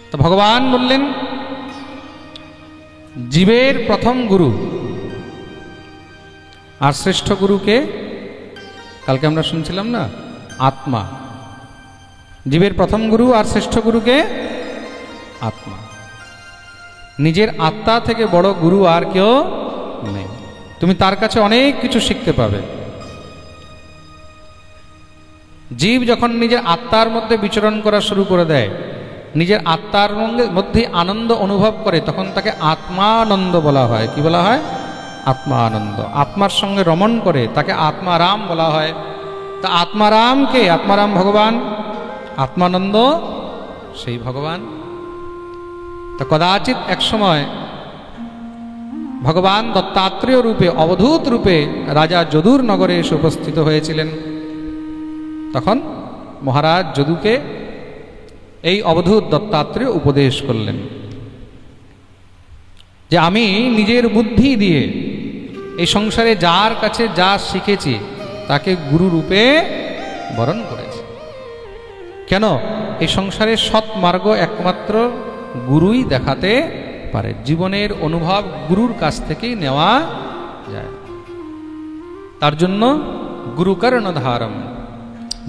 তো ভগবান বললেন জীবের প্রথম গুরু আর শ্রেষ্ঠ গুরুকে কালকে আমরা শুনছিলাম না, আত্মা। জীবের প্রথম গুরু আর শ্রেষ্ঠ গুরুকে আত্মা। নিজের আত্মা থেকে বড় গুরু আর কেউ নেই। তুমি তার কাছে অনেক কিছু শিখতে পাবে। জীব যখন নিজের আত্মার মধ্যে বিচরণ করা শুরু করে দেয়, নিজের আত্মার মধ্যে আনন্দ অনুভব করে, তখন তাকে আত্মানন্দ বলা হয়। কি বলা হয়? আত্মা আনন্দ। আত্মার সঙ্গে রমণ করে তাকে আত্মারাম বলা হয়। তা আত্মারাম কে? আত্মারাম ভগবান। আত্মানন্দ সেই ভগবান। তো কদাচিৎ এক সময় ভগবান দত্তাত্রেয় রূপে, অবধূত রূপে রাজা যদুর নগরে এসে উপস্থিত হয়েছিলেন। তখন মহারাজ যদুকে এই অবধূত দত্তাত্রেয় উপদেশ করলেন যে আমি নিজের বুদ্ধি দিয়ে এই সংসারে যার কাছে যা শিখেছি তাকে গুরু রূপে বরণ করেছি। কেন? এই সংসারে সৎ মার্গ একমাত্র গুরুই দেখাতে পারে। জীবনের অনুভব গুরুর কাছ থেকেই নেওয়া যায়। তার জন্য গুরু কর্ণধারম,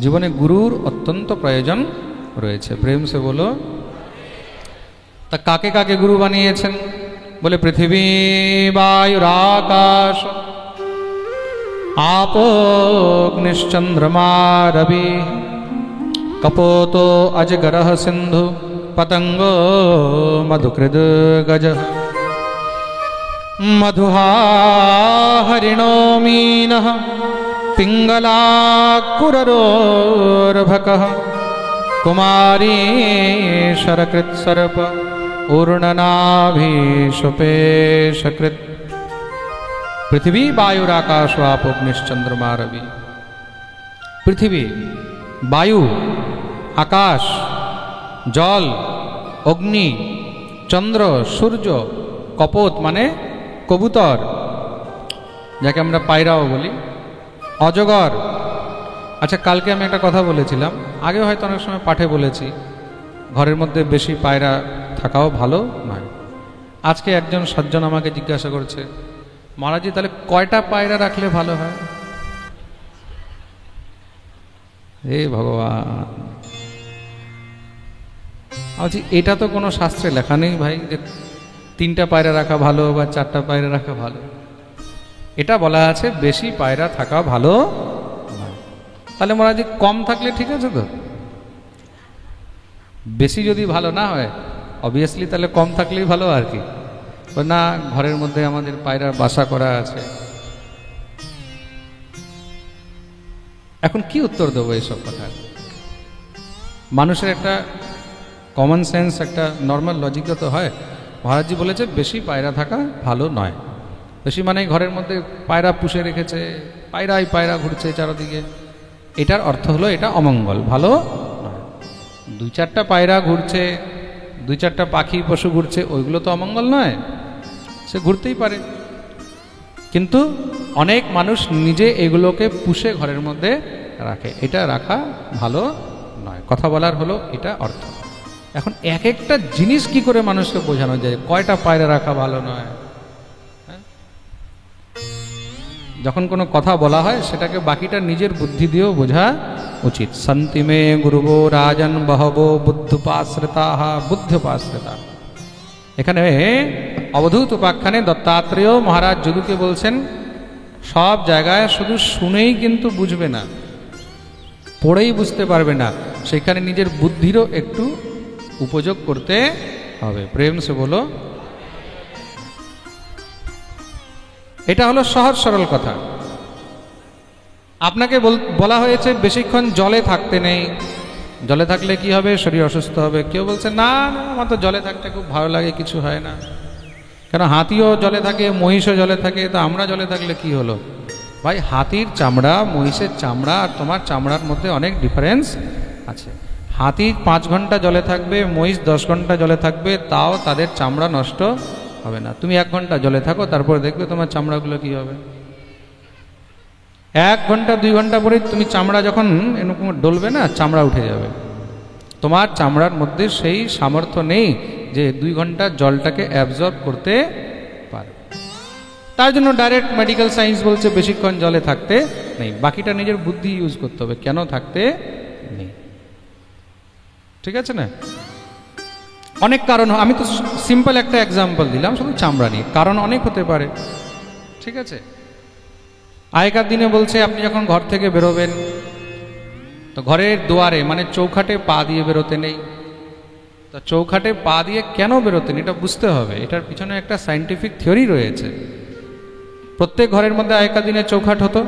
জীবনে গুরুর অত্যন্ত প্রয়োজন রয়েছে। প্রেম সে বলো। তা কাকে কাকে গুরু বানিয়েছেন? বলে পৃথিবী বায়ুরাকাশ আপোগ্নিশ্চন্দ্রমা রবি কপোতো অজগরঃ সিন্ধু পতঙ্গো মধুকৃদ গজ মধুহা হরিণো মীনঃ পিঙ্গলাকুরरोर्भकः कुमारी शरकृत् सर्प ऊर्णनाभिषुपेशकृत्। पृथ्वी वायुराकाश আপোগ্নিশ্চন্দ্রমা রবি। পৃথিবী, বায়ু, আকাশ, জল, অগ্নি, চন্দ্র, সূর্য, কপোত মানে কবুতর, যাকে আমরা পায়রাও বলি, অজগর। আচ্ছা, কালকে আমি একটা কথা বলেছিলাম, আগে হয়তো অনেক সময় পাঠে বলেছি, ঘরের মধ্যে বেশি পায়রা থাকাও ভালো নয়। আজকে একজন সজ্জন আমাকে জিজ্ঞাসা করছে, মহারাজজি তাহলে কয়টা পায়রা রাখলে ভালো হয়? হে ভগবান, বলছি এটা তো কোনো শাস্ত্রে লেখা নেই ভাই যে 3টা পায়রা রাখা ভালো বা 4টা পায়রা রাখা ভালো। এটা বলা আছে বেশি পায়রা থাকা ভালো নয়। তাহলে মহারাজ কম থাকলে ঠিক আছে তো? বেশি যদি ভালো না হয় অবভিয়াসলি তাহলে কম থাকলেই ভালো আর কি। না, ঘরের মধ্যে আমাদের পায়রার বাসা করা আছে। এখন কি উত্তর দেবো এইসব কথা? মানুষের একটা কমন সেন্স, একটা নর্মাল লজিকও তো হয়। মহারাজজি বলেছে বেশি পায়রা থাকা ভালো নয়। বেশি মানে ঘরের মধ্যে পায়রা পুষে রেখেছে, পায়রাই পায়রা ঘুরছে চারদিকে, এটার অর্থ হলো এটা অমঙ্গল, ভালো নয়। 2-4টা পায়রা ঘুরছে, 2-4টা পাখি পশু ঘুরছে, ওইগুলো তো অমঙ্গল নয়, সে ঘুরতেই পারে। কিন্তু অনেক মানুষ নিজে এগুলোকে পুষে ঘরের মধ্যে রাখে, এটা রাখা ভালো নয়। কথা বলার হলো এটা অর্থ। এখন এক একটা জিনিস কি করে মানুষকে বোঝানো যায় কয়টা পায়রা রাখা ভালো নয়? যখন কোনো কথা বলা হয় সেটাকে বাকিটা নিজের বুদ্ধি দিয়েও বোঝা উচিত। সন্তিমে গুরুবো রাজন বহবো বুদ্ধুপাশ্রিতাঃ বুদ্ধ্যুপাশ্রিতা। এখানে অবধূত উপাখ্যানে দত্তাত্রেয় মহারাজ যদুকে বলছেন সব জায়গায় শুধু শুনেই কিন্তু বুঝবে না, পড়েই বুঝতে পারবে না, সেখানে নিজের বুদ্ধিরও একটু উপযোগ করতে হবে। প্রেম সে বলো। এটা হলো সহজ সরল কথা। আপনাকে বলা হয়েছে বেশিক্ষণ জলে থাকতে নেই, জলে থাকলে কি হবে? শরীর অসুস্থ হবে। কেউ বলছে না না, আমার তো জলে থাকতে খুব ভালো লাগে, কিছু হয় না। কেন? হাতিও জলে থাকে, মহিষও জলে থাকে, তো আমরা জলে থাকলে কি হলো? ভাই, হাতির চামড়া, মহিষের চামড়া আর তোমার চামড়ার মধ্যে অনেক ডিফারেন্স আছে। হাতি 5 ঘন্টা জলে থাকবে, মহিষ 10 ঘন্টা জলে থাকবে, তাও তাদের চামড়া নষ্ট হবে না। তুমি 1 ঘন্টা জলে থাকো, তারপরে দেখবে তোমার চামড়াগুলো কি হবে। 1 ঘন্টা 2 ঘন্টা পরে তুমি চামড়া যখন এরকম ডলবে না, চামড়া উঠে যাবে। তোমার চামড়ার মধ্যে সেই সামর্থ্য নেই যে 2 ঘন্টা জলটাকে অ্যাবজর্ব করতে পারে। তার জন্য ডাইরেক্ট মেডিকেল সায়েন্স বলছে বেশিক্ষণ জলে থাকতে নেই, বাকিটা নিজের বুদ্ধি ইউজ করতে হবে কেন থাকতে নেই। ঠিক আছে না? অনেক কারণ, আমি তো সিম্পল একটা এক্সাম্পল দিলাম শুধু চামড়া নিয়ে, কারণ অনেক হতে পারে। ঠিক আছে, আগেকার দিনে বলছে আপনি যখন ঘর থেকে বেরোবেন তো ঘরের দুয়ারে মানে চৌখাটে পা দিয়ে বেরোতে নেই। তো চৌখাটে পা দিয়ে কেন বেরোতেন এটা বুঝতে হবে, এটার পিছনে একটা সায়েন্টিফিক থিওরি রয়েছে। প্রত্যেক ঘরের মধ্যে আগেকার দিনে চৌখাট হতো,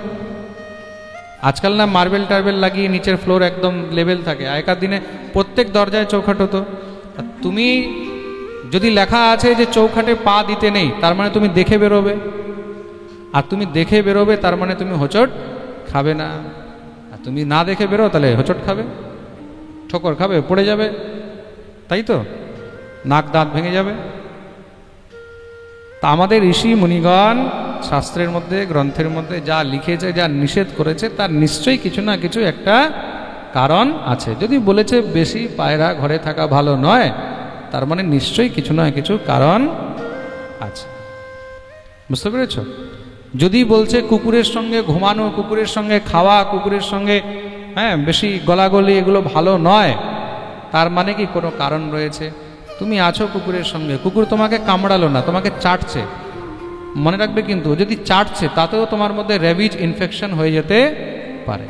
আজকাল না মার্বেল টার্বেল লাগিয়ে নিচের ফ্লোর একদম লেভেল থাকে, আগেকার দিনে প্রত্যেক দরজায় চৌখাট হতো। তুমি যদি লেখা আছে যে চৌখাটে পা দিতে নেই, তার মানে তুমি দেখে বেরোবে, আর তুমি দেখে বেরোবে তার মানে তুমি হোঁচট খাবে না। আর তুমি না দেখে বেরো তাহলে হোঁচট খাবে, ঠোকর খাবে, পড়ে যাবে, তাই তো, নাক দাঁত ভেঙে যাবে। তা আমাদের ঋষি মুনিগণ শাস্ত্রের মধ্যে গ্রন্থের মধ্যে যা লিখেছে, যা নিষেধ করেছে, তার নিশ্চয়ই কিছু না কিছু একটা কারণ আছে। যদি বলেছে বেশি পায়রা ঘরে থাকা ভালো নয়, তার মানে নিশ্চয়ই কিছু না কিছু কারণ আছে। বুঝতে পেরেছ? যদি বলছে কুকুরের সঙ্গে ঘুমানো, কুকুরের সঙ্গে খাওয়া, কুকুরের সঙ্গে বেশি গলাগলি এগুলো ভালো নয়, তার মানে কি কোনো কারণ রয়েছে। তুমি আছো কুকুরের সঙ্গে, কুকুর তোমাকে কামড়ালো না, তোমাকে চাটছে, মনে রাখবে কিন্তু যদি চাটছে তাতেও তোমার মধ্যে র্যাবিজ ইনফেকশন হয়ে যেতে পারে।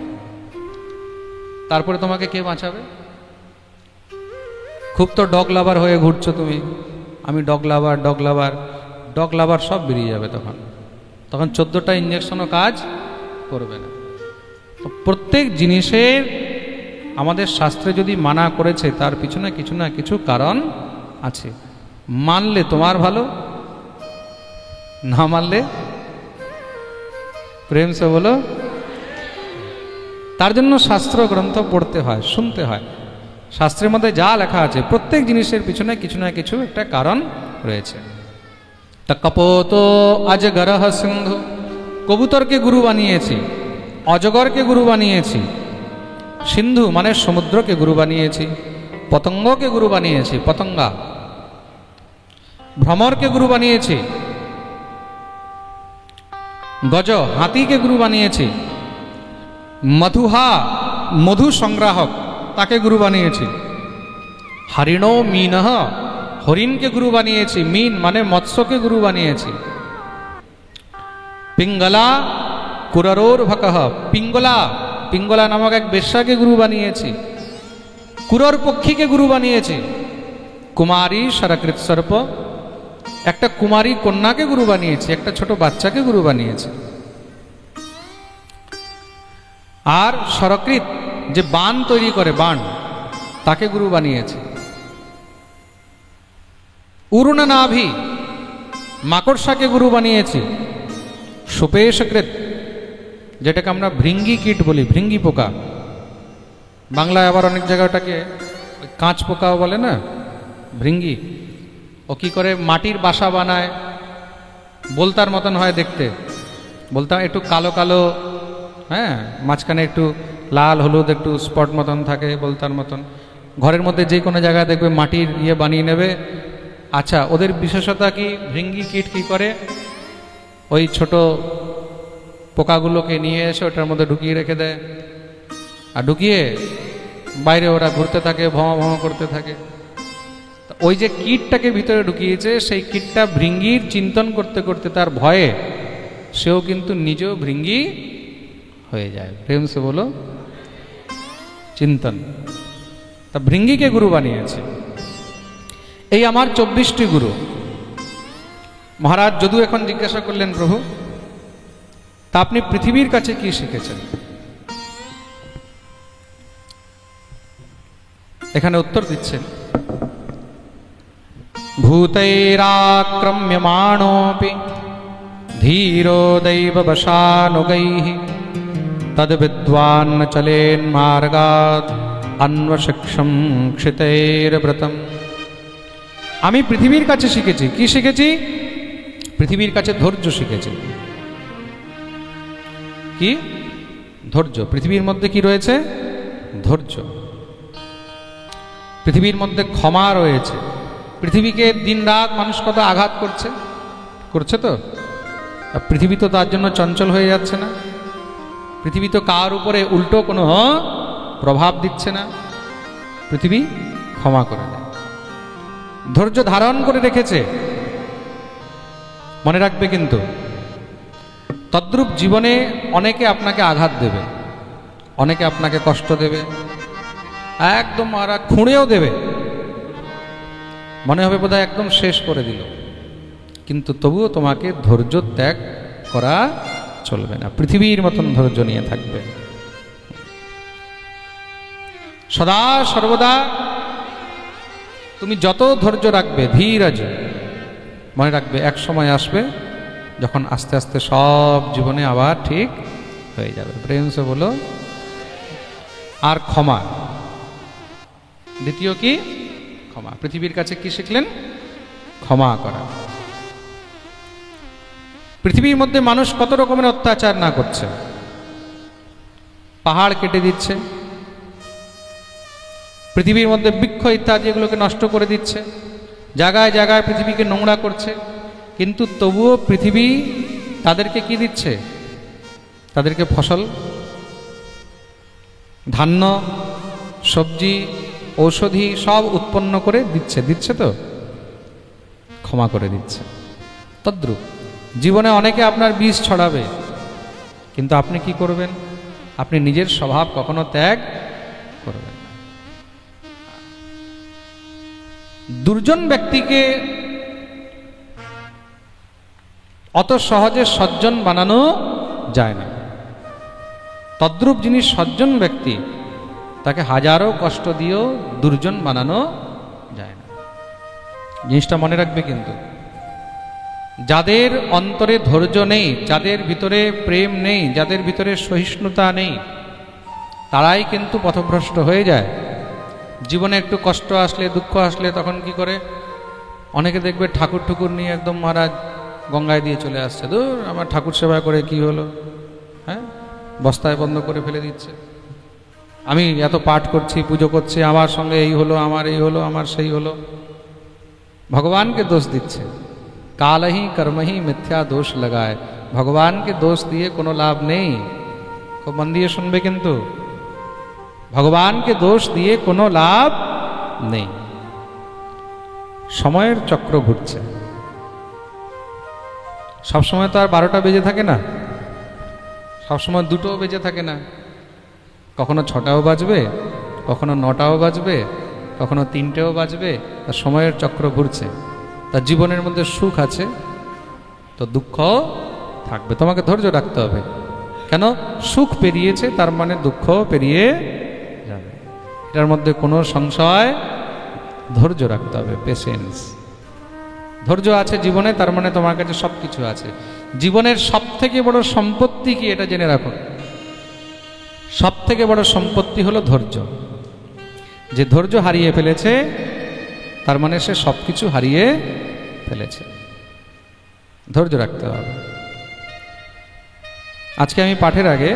তারপরে তোমাকে কে বাঁচাবে? খুব তো ডগ লাভার হয়ে ঘুরছো তুমি, আমি ডগ লাভার ডগ লাভার, ডগ লাভার সব বেরিয়ে যাবে তখন, তখন 14টা ইঞ্জেকশনও কাজ করবে না। তো প্রত্যেক জিনিসের আমাদের শাস্ত্রে যদি মানা করেছে তার পিছনে কিছু না কিছু কারণ আছে। মানলে তোমার ভালো, না মানলে প্রেম সে বলো। তার জন্য শাস্ত্র গ্রন্থ পড়তে হয়, শুনতে হয়। শাস্ত্রের মধ্যে যা লেখা আছে প্রত্যেক জিনিসের পিছনে কিছু না কিছু একটা কারণ রয়েছে। তা কপোত অজগরহ সিন্ধু, কবুতরকে গুরু বানিয়েছি, অজগরকে গুরু বানিয়েছি, সিন্ধু মানে সমুদ্রকে গুরু বানিয়েছি, পতঙ্গকে গুরু বানিয়েছি, পতঙ্গা, ভ্রমরকে গুরু বানিয়েছি, গজ হাতিকে গুরু বানিয়েছি, মধুহা মধু সংগ্রাহক তাকে গুরু বানিয়েছি, হরিণো মিনহ হরিণকে গুরু বানিয়েছি, মিন মানে মৎস্যকে গুরু বানিয়েছি, পিঙ্গলা কুররোর ভকহ পিঙ্গলা, পিঙ্গলা নামক এক বেশ্যাকে গুরু বানিয়েছি, কুরর পক্ষীকে গুরু বানিয়েছি, কুমারী শরকৃত সর্প একটা কুমারী কন্যাকে গুরু বানিয়েছি, একটা ছোট বাচ্চাকে গুরু বানিয়েছি, আর শরকৃত যে বান তৈরি করে বান তাকে গুরু বানিয়েছে, উরুণনাভি মাকড়সাকে গুরু বানিয়েছি, সুপেশকৃত যেটাকে আমরা ভৃঙ্গি কীট বলি, ভৃঙ্গি পোকা, বাংলায় আবার অনেক জায়গাটাকে কাঁচ পোকাও বলে না, ভৃঙ্গি। ও কি করে মাটির বাসা বানায়, বলতার মতন হয় দেখতে, বলতা একটু কালো কালো, মাঝখানে একটু লাল হলুদ একটু স্পট মতন থাকে, বলতার মতন। ঘরের মধ্যে যে কোনো জায়গায় দেখবে মাটির ইয়ে বানিয়ে নেবে। আচ্ছা, ওদের বিশেষতা কি? ভৃঙ্গি কীট কি করে, ওই ছোট পোকাগুলোকে নিয়ে এসে ওটার মধ্যে ঢুকিয়ে রেখে দেয়, আর ঢুকিয়ে বাইরে ওরা ঘুরতে থাকে, ভমা ভমা করতে থাকে। ওই যে কীটটাকে ভিতরে ঢুকিয়েছে, সেই কীটটা ভৃঙ্গির চিন্তন করতে করতে তার ভয়ে সেও কিন্তু নিজেও ভৃঙ্গি হয়ে যায়। প্রেম সে বলো চিন্তন। তা ভৃঙ্গিকে গুরু বানিয়েছে। এই আমার 24টি গুরু। মহারাজ যদু এখন জিজ্ঞাসা করলেন, প্রভু তা আপনি পৃথিবীর কাছে কি শিখেছেন? এখানে উত্তর দিচ্ছেন, ভূতৈরাক্রম্যমাণোপি ধীরো দৈব বশানুগৈঃ তদ্বিদ্বান চলেন মার্গাৎ অন্বশিক্ষম ক্ষিতৈর্ব্রতম। আমি পৃথিবীর কাছে শিখেছি। কি শিখেছি? পৃথিবীর কাছে ধৈর্য শিখেছি। কি? ধৈর্য। পৃথিবীর মধ্যে কি রয়েছে? ধৈর্য। পৃথিবীর মধ্যে ক্ষমা রয়েছে। পৃথিবীকে দিনরাত মানুষ কত আঘাত করছে তো, আর পৃথিবী তো তার জন্য চঞ্চল হয়ে যাচ্ছে না। পৃথিবী তো কার উপরে উল্টো কোনো প্রভাব দিচ্ছে না। পৃথিবী ক্ষমা করে দেয়, ধৈর্য ধারণ করে রেখেছে। মনে রাখবে কিন্তু তদ্রূপ জীবনে অনেকে আপনাকে আঘাত দেবে, অনেকে আপনাকে কষ্ট দেবে, একদম আর খুঁড়েও দেবে, মনে হবে বোধহয় একদম শেষ করে দিল, কিন্তু তবুও তোমাকে ধৈর্য ত্যাগ করা চলবে না। পৃথিবীর মতন ধৈর্য নিয়ে থাকবে সদা সর্বদা। তুমি যত ধৈর্য রাখবে, ধীরজ, মনে রাখবে এক সময় আসবে যখন আস্তে আস্তে সব জীবনে আবার ঠিক হয়ে যাবে। প্রেম সে বলো। আর ক্ষমা, দ্বিতীয় কি? ক্ষমা। পৃথিবীর কাছে কি শিখলেন? ক্ষমা করা। পৃথিবীর মধ্যে মানুষ কত রকমের অত্যাচার না করছে, পাহাড় কেটে দিচ্ছে, পৃথিবীর মধ্যে বৃক্ষ ইত্যাদি এগুলোকে নষ্ট করে দিচ্ছে, জায়গায় জায়গায় পৃথিবীকে নোংরা করছে, কিন্তু তবুও পৃথিবী তাদেরকে কি দিচ্ছে? তাদেরকে ফসল, ধান্য, সবজি, ঔষধি সব উৎপন্ন করে দিচ্ছে তো, ক্ষমা করে দিচ্ছে। তদ্রূপ জীবনে অনেকে আপনার বিষ ছড়াবে, কিন্তু আপনি কি করবেন? আপনি নিজের স্বভাব কখনো ত্যাগ করবেন না। দুর্জন ব্যক্তিকে অত সহজে সজ্জন বানানো যায় না। তদ্রূপ যিনি সজ্জন ব্যক্তি, তাকে হাজারো কষ্ট দিয়েও দুর্জন বানানো যায় না। জিনিসটা মনে রাখবে কিন্তু। যাদের অন্তরে ধৈর্য নেই, যাদের ভিতরে প্রেম নেই, যাদের ভিতরে সহিষ্ণুতা নেই, তারাই কিন্তু পথভ্রষ্ট হয়ে যায়। জীবনে একটু কষ্ট আসলে, দুঃখ আসলে তখন কি করে? অনেকে দেখবে ঠাকুর ঠুকুর নিয়ে একদম মহারাজ গঙ্গায় দিয়ে চলে আসছে। দূর, আমার ঠাকুর সেবা করে কি হলো? হ্যাঁ, বস্তায় বন্ধ করে ফেলে দিচ্ছে। আমি এত পাঠ করছি, পুজো করছি, আমার সঙ্গে এই হলো, আমার এই হলো, আমার সেই হলো। ভগবানকে দোষ দিচ্ছে। কালহি কর্মহি মিথ্যা দোষ লাগায়। ভগবানকে দোষ দিয়ে কোনো লাভ নেই। খুব মন দিয়ে শুনবে কিন্তু, ভগবানকে দোষ দিয়ে কোনো লাভ নেই। সময়ের চক্র ঘুরছে, সবসময় তো আর 12টা বেজে থাকে না, সবসময় 2টোও বেজে থাকে না। কখনো 6টাও বাজবে, কখনো 9টাও বাজবে, কখনো 3টেও বাজবে। তার সময়ের চক্র ঘুরছে। তার জীবনের মধ্যে সুখ আছে তো দুঃখ থাকবে। তোমাকে ধৈর্য রাখতে হবে। কেন? সুখ পেরিয়েছে, তার মানে দুঃখ পেরিয়ে যাবে, এটার মধ্যে কোনো সংশয়। ধৈর্য রাখতে হবে, পেশেন্স। ধৈর্য আছে জীবনে, তার মানে তোমার কাছে সব কিছু আছে। জীবনের সব থেকে বড় সম্পত্তি কি, এটা জেনে রাখো। সব থেকে বড় সম্পত্তি হলো ধৈর্য। যে ধৈর্য হারিয়ে ফেলেছে, তার মানে সে সব কিছু হারিয়ে ফেলেছে। ধৈর্য রাখতে হবে। আজকে আমি পাঠের আগে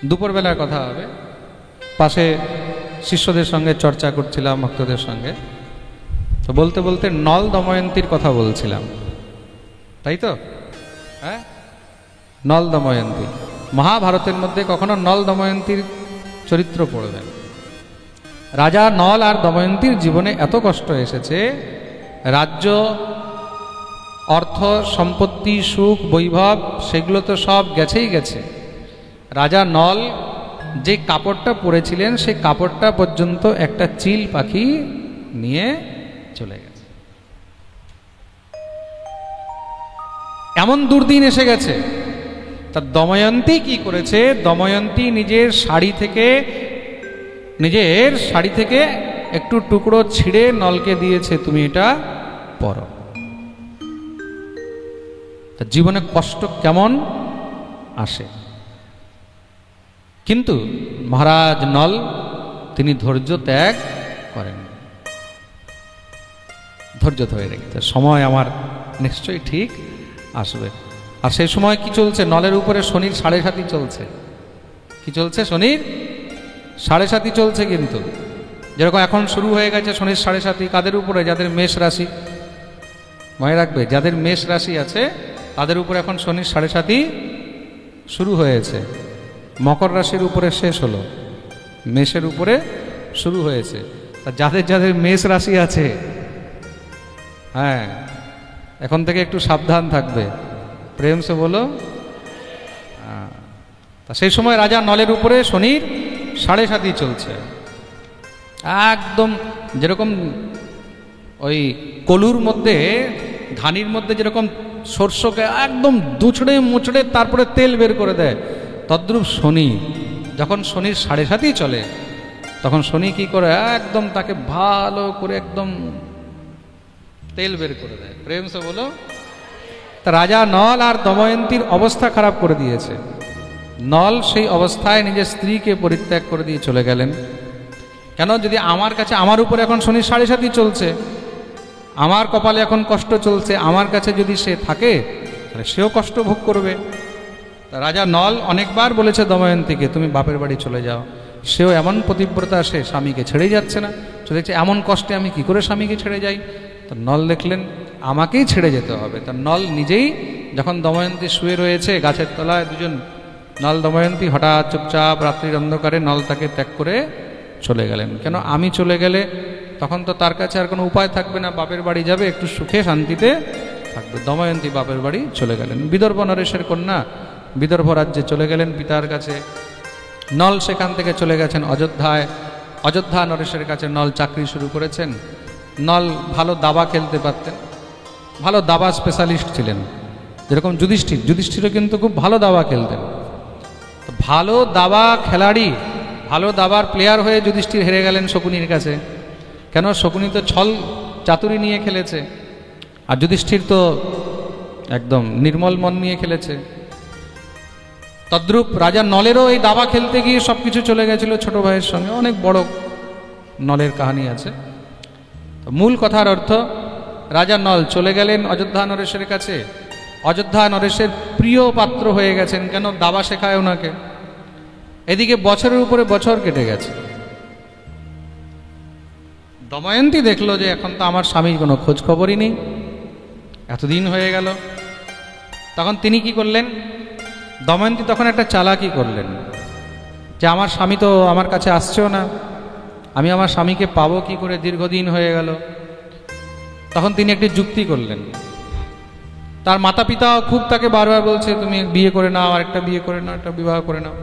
দুপুরবেলার কথা হবে, পাশে শিষ্যদের সঙ্গে চর্চা করছিলাম, ভক্তদের সঙ্গে। তো বলতে বলতে নল দময়ন্তীর কথা বলছিলাম, তাই তো? হ্যাঁ, নল দময়ন্তী। মহাভারতের মধ্যে কখনো নল দময়ন্তীর চরিত্র পড়বেন। রাজা নল আর দময়ন্তীর জীবনে এত কষ্ট এসেছে, রাজ্য, অর্থ, সম্পত্তি, সুখ, বৈভব সেগুলো তো সব গেছেই গেছে। রাজা নল যে কাপড়টা পরেছিলেন, সেই কাপড়টা পর্যন্ত একটা চিল পাখি নিয়ে চলে গেছে। এমন দুর্দিন এসে গেছে। তা দময়ন্তী কি করেছে? দময়ন্তী নিজের শাড়ি থেকে একটু টুকরো ছিঁড়ে নলকে দিয়েছে, তুমি এটা পরো। তা জীবনে কষ্ট কেমন আসে, কিন্তু মহারাজ নল তিনি ধৈর্য ত্যাগ করেন। ধৈর্য ধরে রেখেছে, সময় আমার নিশ্চয়ই ঠিক আসবে। আর সেই সময় কি চলছে? নলের উপরে শনির 7.5 চলছে। কি চলছে? শনির 7.5 চলছে। কিন্তু যেরকম এখন শুরু হয়ে গেছে শনির 7.5 কাদের উপরে? যাদের মেষ রাশি, মনে রাখবে, যাদের মেষ রাশি আছে তাদের উপরে এখন শনির 7.5 শুরু হয়েছে। মকর রাশির উপরে শেষ হলো, মেষের উপরে শুরু হয়েছে। তা যাদের যাদের মেষ রাশি আছে, হ্যাঁ, এখন থেকে একটু সাবধান থাকবে। প্রেম সে বলো। তা সেই সময় রাজা নলের উপরে শনির 7.5 চলছে। একদম যেরকম ওই কলুর মধ্যে, ধানির মধ্যে যেরকম সরষকে একদম দুছড়ে মুচড়ে তারপরে তেল বের করে দেয়, তদ্রূপ শনি যখন শনির 7.5 চলে তখন শনি কি করে? একদম তাকে ভালো করে একদম তেল বের করে দেয়। প্রেম সে বলো। তা রাজা নল আর দময়ন্তীর অবস্থা খারাপ করে দিয়েছে। নল সেই অবস্থায় নিজের স্ত্রীকে পরিত্যাগ করে দিয়ে চলে গেলেন। কেন? যদি আমার কাছে, আমার উপরে এখন শনির 7.5 চলছে, আমার কপালে এখন কষ্ট চলছে, আমার কাছে যদি সে থাকে তাহলে সেও কষ্ট ভোগ করবে। তা রাজা নল অনেকবার বলেছে দময়ন্তীকে তুমি বাপের বাড়ি চলে যাও, সেও এমন পতিব্রতা, সে স্বামীকে ছেড়েই যাচ্ছে না। সে দেখছে এমন কষ্টে আমি কি করে স্বামীকে ছেড়ে যাই। তো নল দেখলেন আমাকেই ছেড়ে যেতে হবে। তা নল নিজেই, যখন দময়ন্তী শুয়ে রয়েছে গাছের তলায় দুজন, নল দময়ন্তী হঠাৎ চুপচাপ রাত্রির অন্ধকারে নল তাকে ত্যাগ করে চলে গেলেন। কেন? আমি চলে গেলে তখন তো তার কাছে আর কোনো উপায় থাকবে না, বাপের বাড়ি যাবে, একটু সুখে শান্তিতে থাকবে। দময়ন্তী বাপের বাড়ি চলে গেলেন। বিদর্ভ নরেশের কন্যা বিদর্ভ রাজ্যে চলে গেলেন পিতার কাছে। নল সেখান থেকে চলে গেছেন অযোধ্যায়। অযোধ্যা নরেশের কাছে নল চাকরি শুরু করেছেন। নল ভালো দাবা খেলতে পারতেন, ভালো দাবা স্পেশালিস্ট ছিলেন। যেরকম যুধিষ্ঠিরও কিন্তু খুব ভালো দাবা খেলতেন। ভালো দাবা খেলাড়ি, ভালো দাবার প্লেয়ার হয়ে যুধিষ্ঠির হেরে গেলেন শকুনির কাছে। কেন? শকুনি তো ছল চাতুরি নিয়ে খেলেছে, আর যুধিষ্ঠির তো একদম নির্মল মন নিয়ে খেলেছে। তদ্রূপ রাজা নলেরও এই দাবা খেলতে গিয়ে সব কিছু চলে গেছিল ছোট ভাইয়ের সঙ্গে। অনেক বড় নলের কাহিনী আছে। তো মূল কথার অর্থ, রাজা নল চলে গেলেন অযোধ্যা নরেশের কাছে। অযোধ্যা নরেশের প্রিয় পাত্র হয়ে গেছেন। কেন? দাবা শেখায় ওনাকে। এদিকে বছরের উপরে বছর কেটে গেছে। দময়ন্তী দেখলো যে এখন তো আমার স্বামীর কোনো খোঁজ খবরই নেই, এতদিন হয়ে গেল। তখন তিনি কি করলেন? দময়ন্তী তখন একটা চালাকি করলেন যে আমার স্বামী তো আমার কাছে আসছেও না, আমি আমার স্বামীকে পাবো কি করে, দীর্ঘদিন হয়ে গেল। তখন তিনি একটি যুক্তি করলেন। তার মাতা পিতা খুব তাকে বারবার বলছে তুমি বিয়ে করে নাও, আর একটা বিয়ে করে নাও, একটা বিবাহ করে নাও।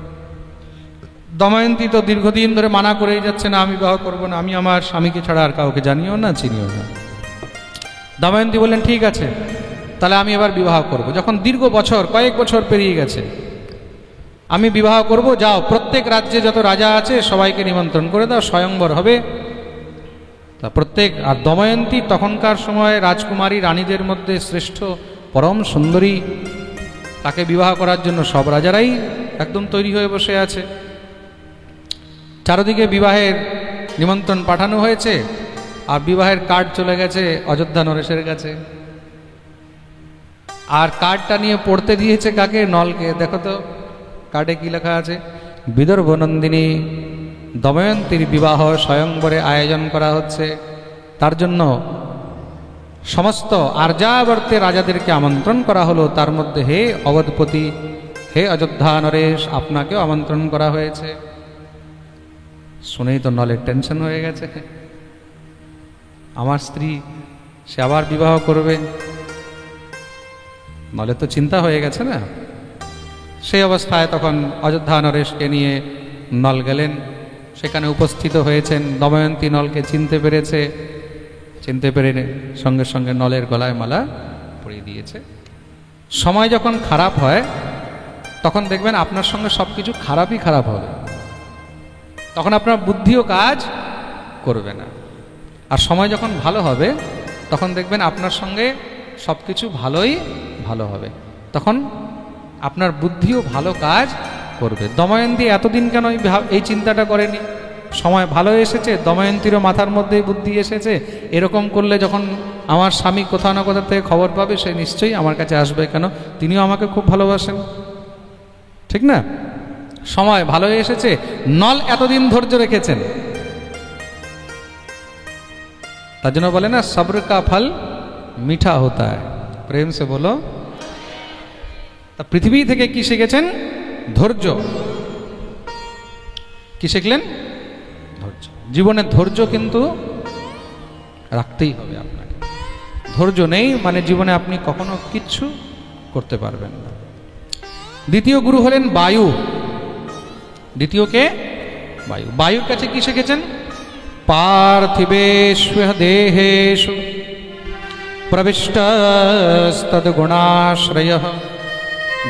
দময়ন্তী তো দীর্ঘদিন ধরে মানা করেই যাচ্ছে না, আমি বিবাহ করব না, আমি আমার স্বামীকে ছাড়া আর কাউকে জানিও না, চিনিও না। দময়ন্তী বললেন ঠিক আছে, তাহলে আমি এবার বিবাহ করব। যখন দীর্ঘ বছর, কয়েক বছর পেরিয়ে গেছে, আমি বিবাহ করব, যাও প্রত্যেক রাজ্যে যত রাজা আছে সবাইকে নিমন্ত্রণ করে দাও, স্বয়ংবর হবে। তা প্রত্যেক, আর দময়ন্তী তখনকার সময় রাজকুমারী রানীদের মধ্যে শ্রেষ্ঠ, পরম সুন্দরী, তাকে বিবাহ করার জন্য সব রাজারাই একদম তৈরি হয়ে বসে আছে। চারদিকে বিবাহের নিমন্ত্রণ পাঠানো হয়েছে, আর বিবাহের কার্ড চলে গেছে অযোধ্যা নরেশের কাছে। আর কার্ডটা নিয়ে পড়তে দিয়েছে কাকে? নলকে। দেখো তো কার্ডে কি লেখা আছে? বিদর্ভ নন্দিনী দময়ন্তীর বিবাহ স্বয়ংবরে আয়োজন করা হচ্ছে, তার জন্য সমস্ত আর্যাবর্তে রাজাদেরকে আমন্ত্রণ করা হলো। তার মধ্যে হে অবধপতি, হে অযোধ্যা নরেশ, আপনাকেও আমন্ত্রণ করা হয়েছে। শুনেই তো নলের টেনশন হয়ে গেছে, আমার স্ত্রী, সে আবার বিবাহ করবে। নলে তো চিন্তা হয়ে গেছে না। সেই অবস্থায় তখন অযোধ্যা নরেশকে নিয়ে নল গেলেন, সেখানে উপস্থিত হয়েছেন। দময়ন্তী নলকে চিনতে পেরেছে, চিনতে পেরে সঙ্গে সঙ্গে নলের গলায় মালা পরিয়ে দিয়েছে। সময় যখন খারাপ হয় তখন দেখবেন আপনার সঙ্গে সব কিছু খারাপই খারাপ হবে, তখন আপনার বুদ্ধিও কাজ করবে না। আর সময় যখন ভালো হবে তখন দেখবেন আপনার সঙ্গে সব কিছু ভালোই ভালো হবে, তখন আপনার বুদ্ধিও ভালো কাজ করবে। দময়ন্তী এতদিন কেন এই চিন্তাটা করেনি? সময় ভালো এসেছে, দময়ন্তীরও মাথার মধ্যেই বুদ্ধি এসেছে, এরকম করলে যখন আমার স্বামী কোথাও না কোথাও থেকে খবর পাবে, সে নিশ্চয়ই আমার কাছে আসবে। কেন? তিনিও আমাকে খুব ভালোবাসেন, ঠিক না? সময় ভালো এসেছে। নল এতদিন ধৈর্য রেখেছেন, তার জন্য বলে না, সব্র কা ফল মিঠা হতা হ্যায়। প্রেম সে বলো। তা পৃথিবী থেকে কি শিখেছেন? ধৈর্য। কি শিখলেন? ধৈর্য। জীবনে ধৈর্য কিন্তু রাখতেই হবে আপনাকে। ধৈর্য নেই মানে জীবনে আপনি কখনো কিচ্ছু করতে পারবেন না। দ্বিতীয় গুরু হলেন বায়ু। দ্বিতীয় কে? বায়ু। বায়ুর কাছে কি শিখেছেন? পার্থিবেষু দেহেষু প্রবিষ্টস্তদ্গুণাশ্রয়ঃ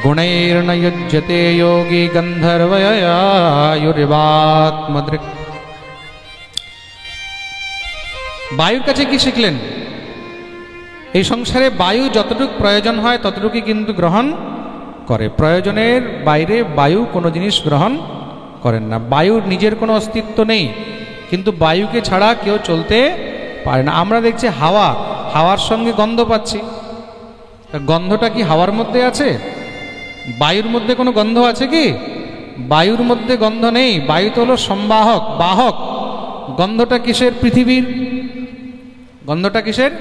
গুণৈর্ন युज्यते योगी গন্ধর্বয়ায়ুরিবাত্মদৃক্। বায়ুর কাছে কি শিখলেন? এই সংসারে বায়ু যতটুকু প্রয়োজন হয় ততটুকুই কিন্তু গ্রহণ করে। প্রয়োজনের বাইরে বায়ু কোনো জিনিস গ্রহণ করেন না। বায়ুর নিজের কোনো অস্তিত্ব নেই, কিন্তু বায়ুকে ছাড়া কেউ চলতে পারে না। আমরা দেখছি হাওয়া, হাওয়ার সঙ্গে গন্ধ পাচ্ছি। গন্ধটা কি হাওয়ার মধ্যে আছে? বায়ুর মধ্যে কোনো গন্ধ আছে কি? বায়ুর মধ্যে গন্ধ নেই। বায়ু তো হলো সম্বাহক, বাহক। গন্ধটা কিসের? পৃথিবীর। গন্ধটা কিসের?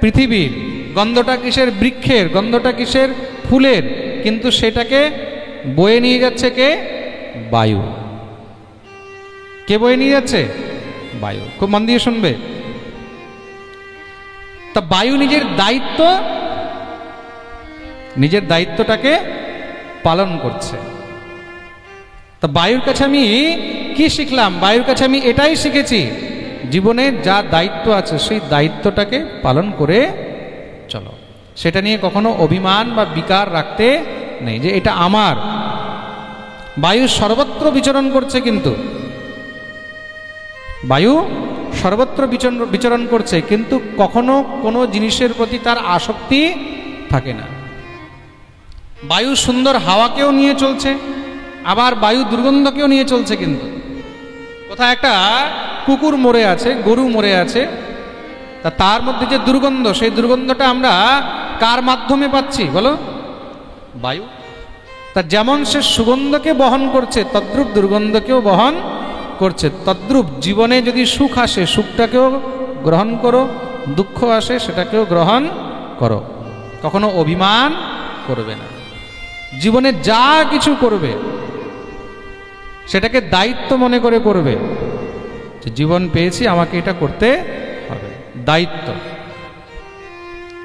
পৃথিবীর। গন্ধটা কিসের? বৃক্ষের। গন্ধটা কিসের? ফুলের। কিন্তু সেটাকে বয়ে নিয়ে যাচ্ছে কে? বায়ু। কে বয়ে নিয়ে যাচ্ছে? বায়ু। খুব মন দিয়ে শুনবে। তা বায়ু নিজের দায়িত্বটাকে পালন করছে। তা বায়ুর কাছে আমি কি শিখলাম? বায়ুর কাছে আমি এটাই শিখেছি, জীবনে যা দায়িত্ব আছে সেই দায়িত্বটাকে পালন করে চলো। সেটা নিয়ে কখনো অভিমান বা বিকার রাখতে নেই যে এটা আমার। বায়ু সর্বত্র বিচরণ করছে, কিন্তু বায়ু সর্বত্র বিচরণ করছে, কিন্তু কখনো কোনো জিনিসের প্রতি তার আসক্তি থাকে না। বায়ু সুন্দর হাওয়াকেও নিয়ে চলছে, আবার বায়ু দুর্গন্ধকেও নিয়ে চলছে। কিন্তু কোথায় একটা কুকুর মরে আছে, গরু মরে আছে, তা তার মধ্যে যে দুর্গন্ধ, সেই দুর্গন্ধটা আমরা কার মাধ্যমে পাচ্ছি বলো? বায়ু। তা যেমন সে সুগন্ধকে বহন করছে, তদ্রূপ দুর্গন্ধকেও বহন করছে। তদ্রূপ জীবনে যদি সুখ আসে, সুখটাকেও গ্রহণ করো, দুঃখ আসে সেটাকেও গ্রহণ করো। কখনো অভিমান করবে না। জীবনে যা কিছু করবে সেটাকে দায়িত্ব মনে করে করবে, যে জীবন পেয়েছি আমাকে এটা করতে হবে, দায়িত্ব।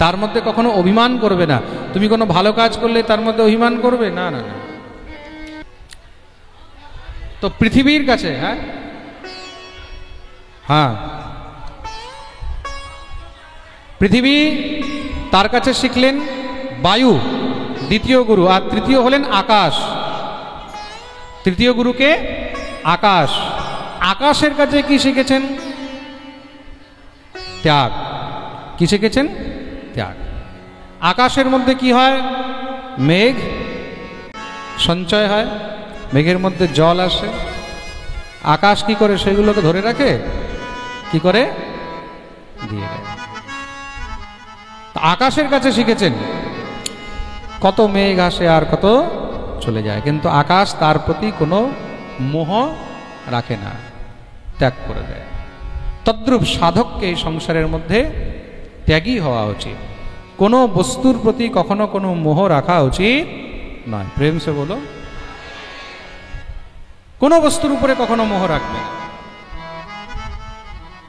তার মধ্যে কখনো অভিমান করবে না। তুমি কোনো ভালো কাজ করলে তার মধ্যে অভিমান করবে না, না, না। তো পৃথিবীর কাছে হ্যাঁ পৃথিবী, তার কাছে শিখলেন বায়ু, দ্বিতীয় গুরু। আর তৃতীয় হলেন আকাশ। তৃতীয় গুরুকে আকাশ। আকাশের কাছে কি শিখেছেন? ত্যাগ। কি শিখেছেন? ত্যাগ। আকাশের মধ্যে কি হয়? মেঘ সঞ্চয় হয়, মেঘের মধ্যে জল আসে। আকাশ কি করে? সেগুলোকে ধরে রাখে, কি করে? দিয়ে দেয়। আকাশের কাছে শিখেছেন। কত মেঘ আসে আর কত চলে যায়, কিন্তু আকাশ তার প্রতি কোনো মোহ রাখে না, ত্যাগ করে দেয়। তদ্রূপ সাধককে এই সংসারের মধ্যে ত্যাগী হওয়া উচিত। কোনো বস্তুর প্রতি কখনো কোনো মোহ রাখা উচিত নয়। প্রেম সে বলো। কোনো বস্তুর উপরে কখনো মোহ রাখবে না।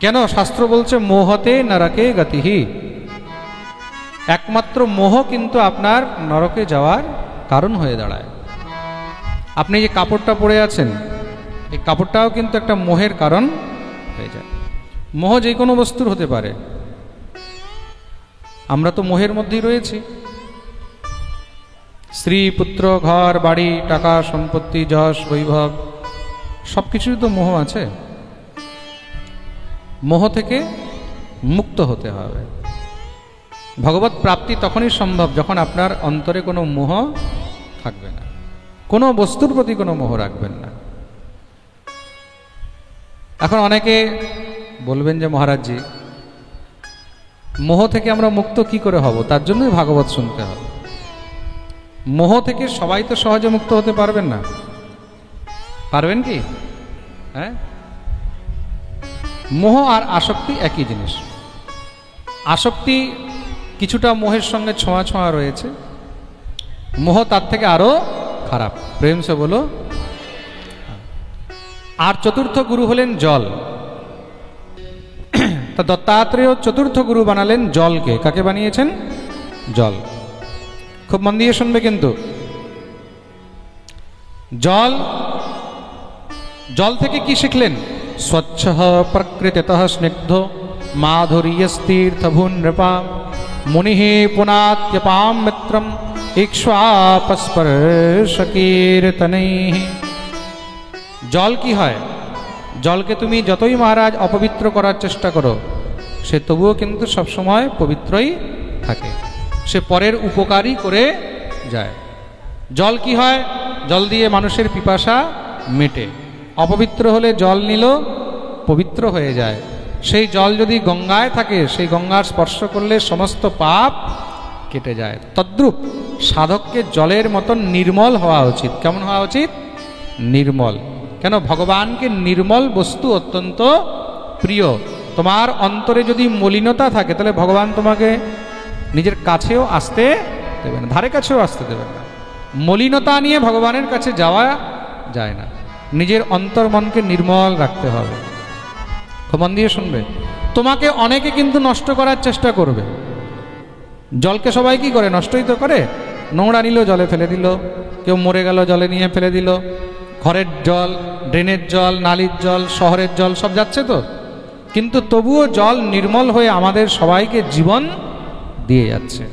কেন? শাস্ত্র বলছে মোহতে নরকে গতিহি। একমাত্র মোহ কিন্তু আপনার নরকে যাওয়ার কারণ হয়ে দাঁড়ায়। আপনি যে কাপড়টা পরে আছেন, এই কাপড়টাও কিন্তু একটা মোহের কারণ হয়ে যায়। মোহ যে কোনো বস্তুর হতে পারে। আমরা তো মোহের মধ্যেই রয়েছি। স্ত্রী, পুত্র, ঘর, বাড়ি, টাকা, সম্পত্তি, যশ, বৈভব, সব কিছুই তো মোহ আছে। মোহ থেকে মুক্ত হতে হবে। ভগবত প্রাপ্তি তখনই সম্ভব যখন আপনার অন্তরে কোনো মোহ থাকবে না, কোনো বস্তুর প্রতি কোনো মোহ রাখবেন না। এখন অনেকে বলবেন যে মহারাজজি, মোহ থেকে আমরা মুক্ত কি করে হব? তার জন্যই ভাগবত শুনতে হবে। মোহ থেকে সবাই তো সহজে মুক্ত হতে পারবেন না। পারবেন কি? হ্যাঁ, মোহ আর আসক্তি একই জিনিস। আসক্তি কিছুটা মোহের সঙ্গে ছোঁয়া ছোঁয়া রয়েছে, মোহ তার থেকে আরো খারাপ। প্রেম সে বলো। আর চতুর্থ গুরু হলেন জল। তা দত্তাত্রেয় চতুর্থ গুরু বানালেন জলকে। কাকে বানিয়েছেন? জল। খুব মন দিয়ে শুনবে কিন্তু। জল, জল থেকে কি শিখলেন? স্বচ্ছ প্রকৃতিতঃ স্নিগ্ধ মাধুর্যস্তীর্থভূন নৃপাম মুনিঃ পুনাত্যপাম মিত্রম ইক্ষ্বাপস্পর্শকীর্তনৈঃ। জল কি হয়? জলকে তুমি যতই মহারাজ অপবিত্র করার চেষ্টা করো, সে তবুও কিন্তু সবসময় পবিত্রই থাকে, সে পরের উপকারই করে যায়। জল কি হয়? জল দিয়ে মানুষের পিপাসা মেটে। অপবিত্র হলে জল নিল পবিত্র হয়ে যায়। সেই জল যদি গঙ্গায় থাকে, সেই গঙ্গার স্পর্শ করলে সমস্ত পাপ কেটে যায়। তদ্রূপ সাধককে জলের মতন নির্মল হওয়া উচিত। কেমন হওয়া উচিত? নির্মল। কেন? ভগবানকে নির্মল বস্তু অত্যন্ত প্রিয়। তোমার অন্তরে যদি মলিনতা থাকে, তাহলে ভগবান তোমাকে নিজের কাছেও আসতে দেবে না, ধারে কাছেও আসতে দেবে না। মলিনতা নিয়ে ভগবানের কাছে যাওয়া যায় না। নিজের অন্তর মনকে নির্মল রাখতে হবে। খুব মন দিয়ে শুনবে। তোমাকে অনেকে কিন্তু নষ্ট করার চেষ্টা করবে। জলকে সবাই কি করে? নষ্টই তো করে। নোংরা নিল জলে ফেলে দিল, কেউ মরে গেল জলে নিয়ে ফেলে দিল। ঘরের জল, ড্রেনের জল, নালীর জল, শহরের জল সব যাচ্ছে তো, কিন্তু তবুও জল নির্মল হয়ে আমাদের সবাইকে জীবন দিয়ে যাচ্ছে।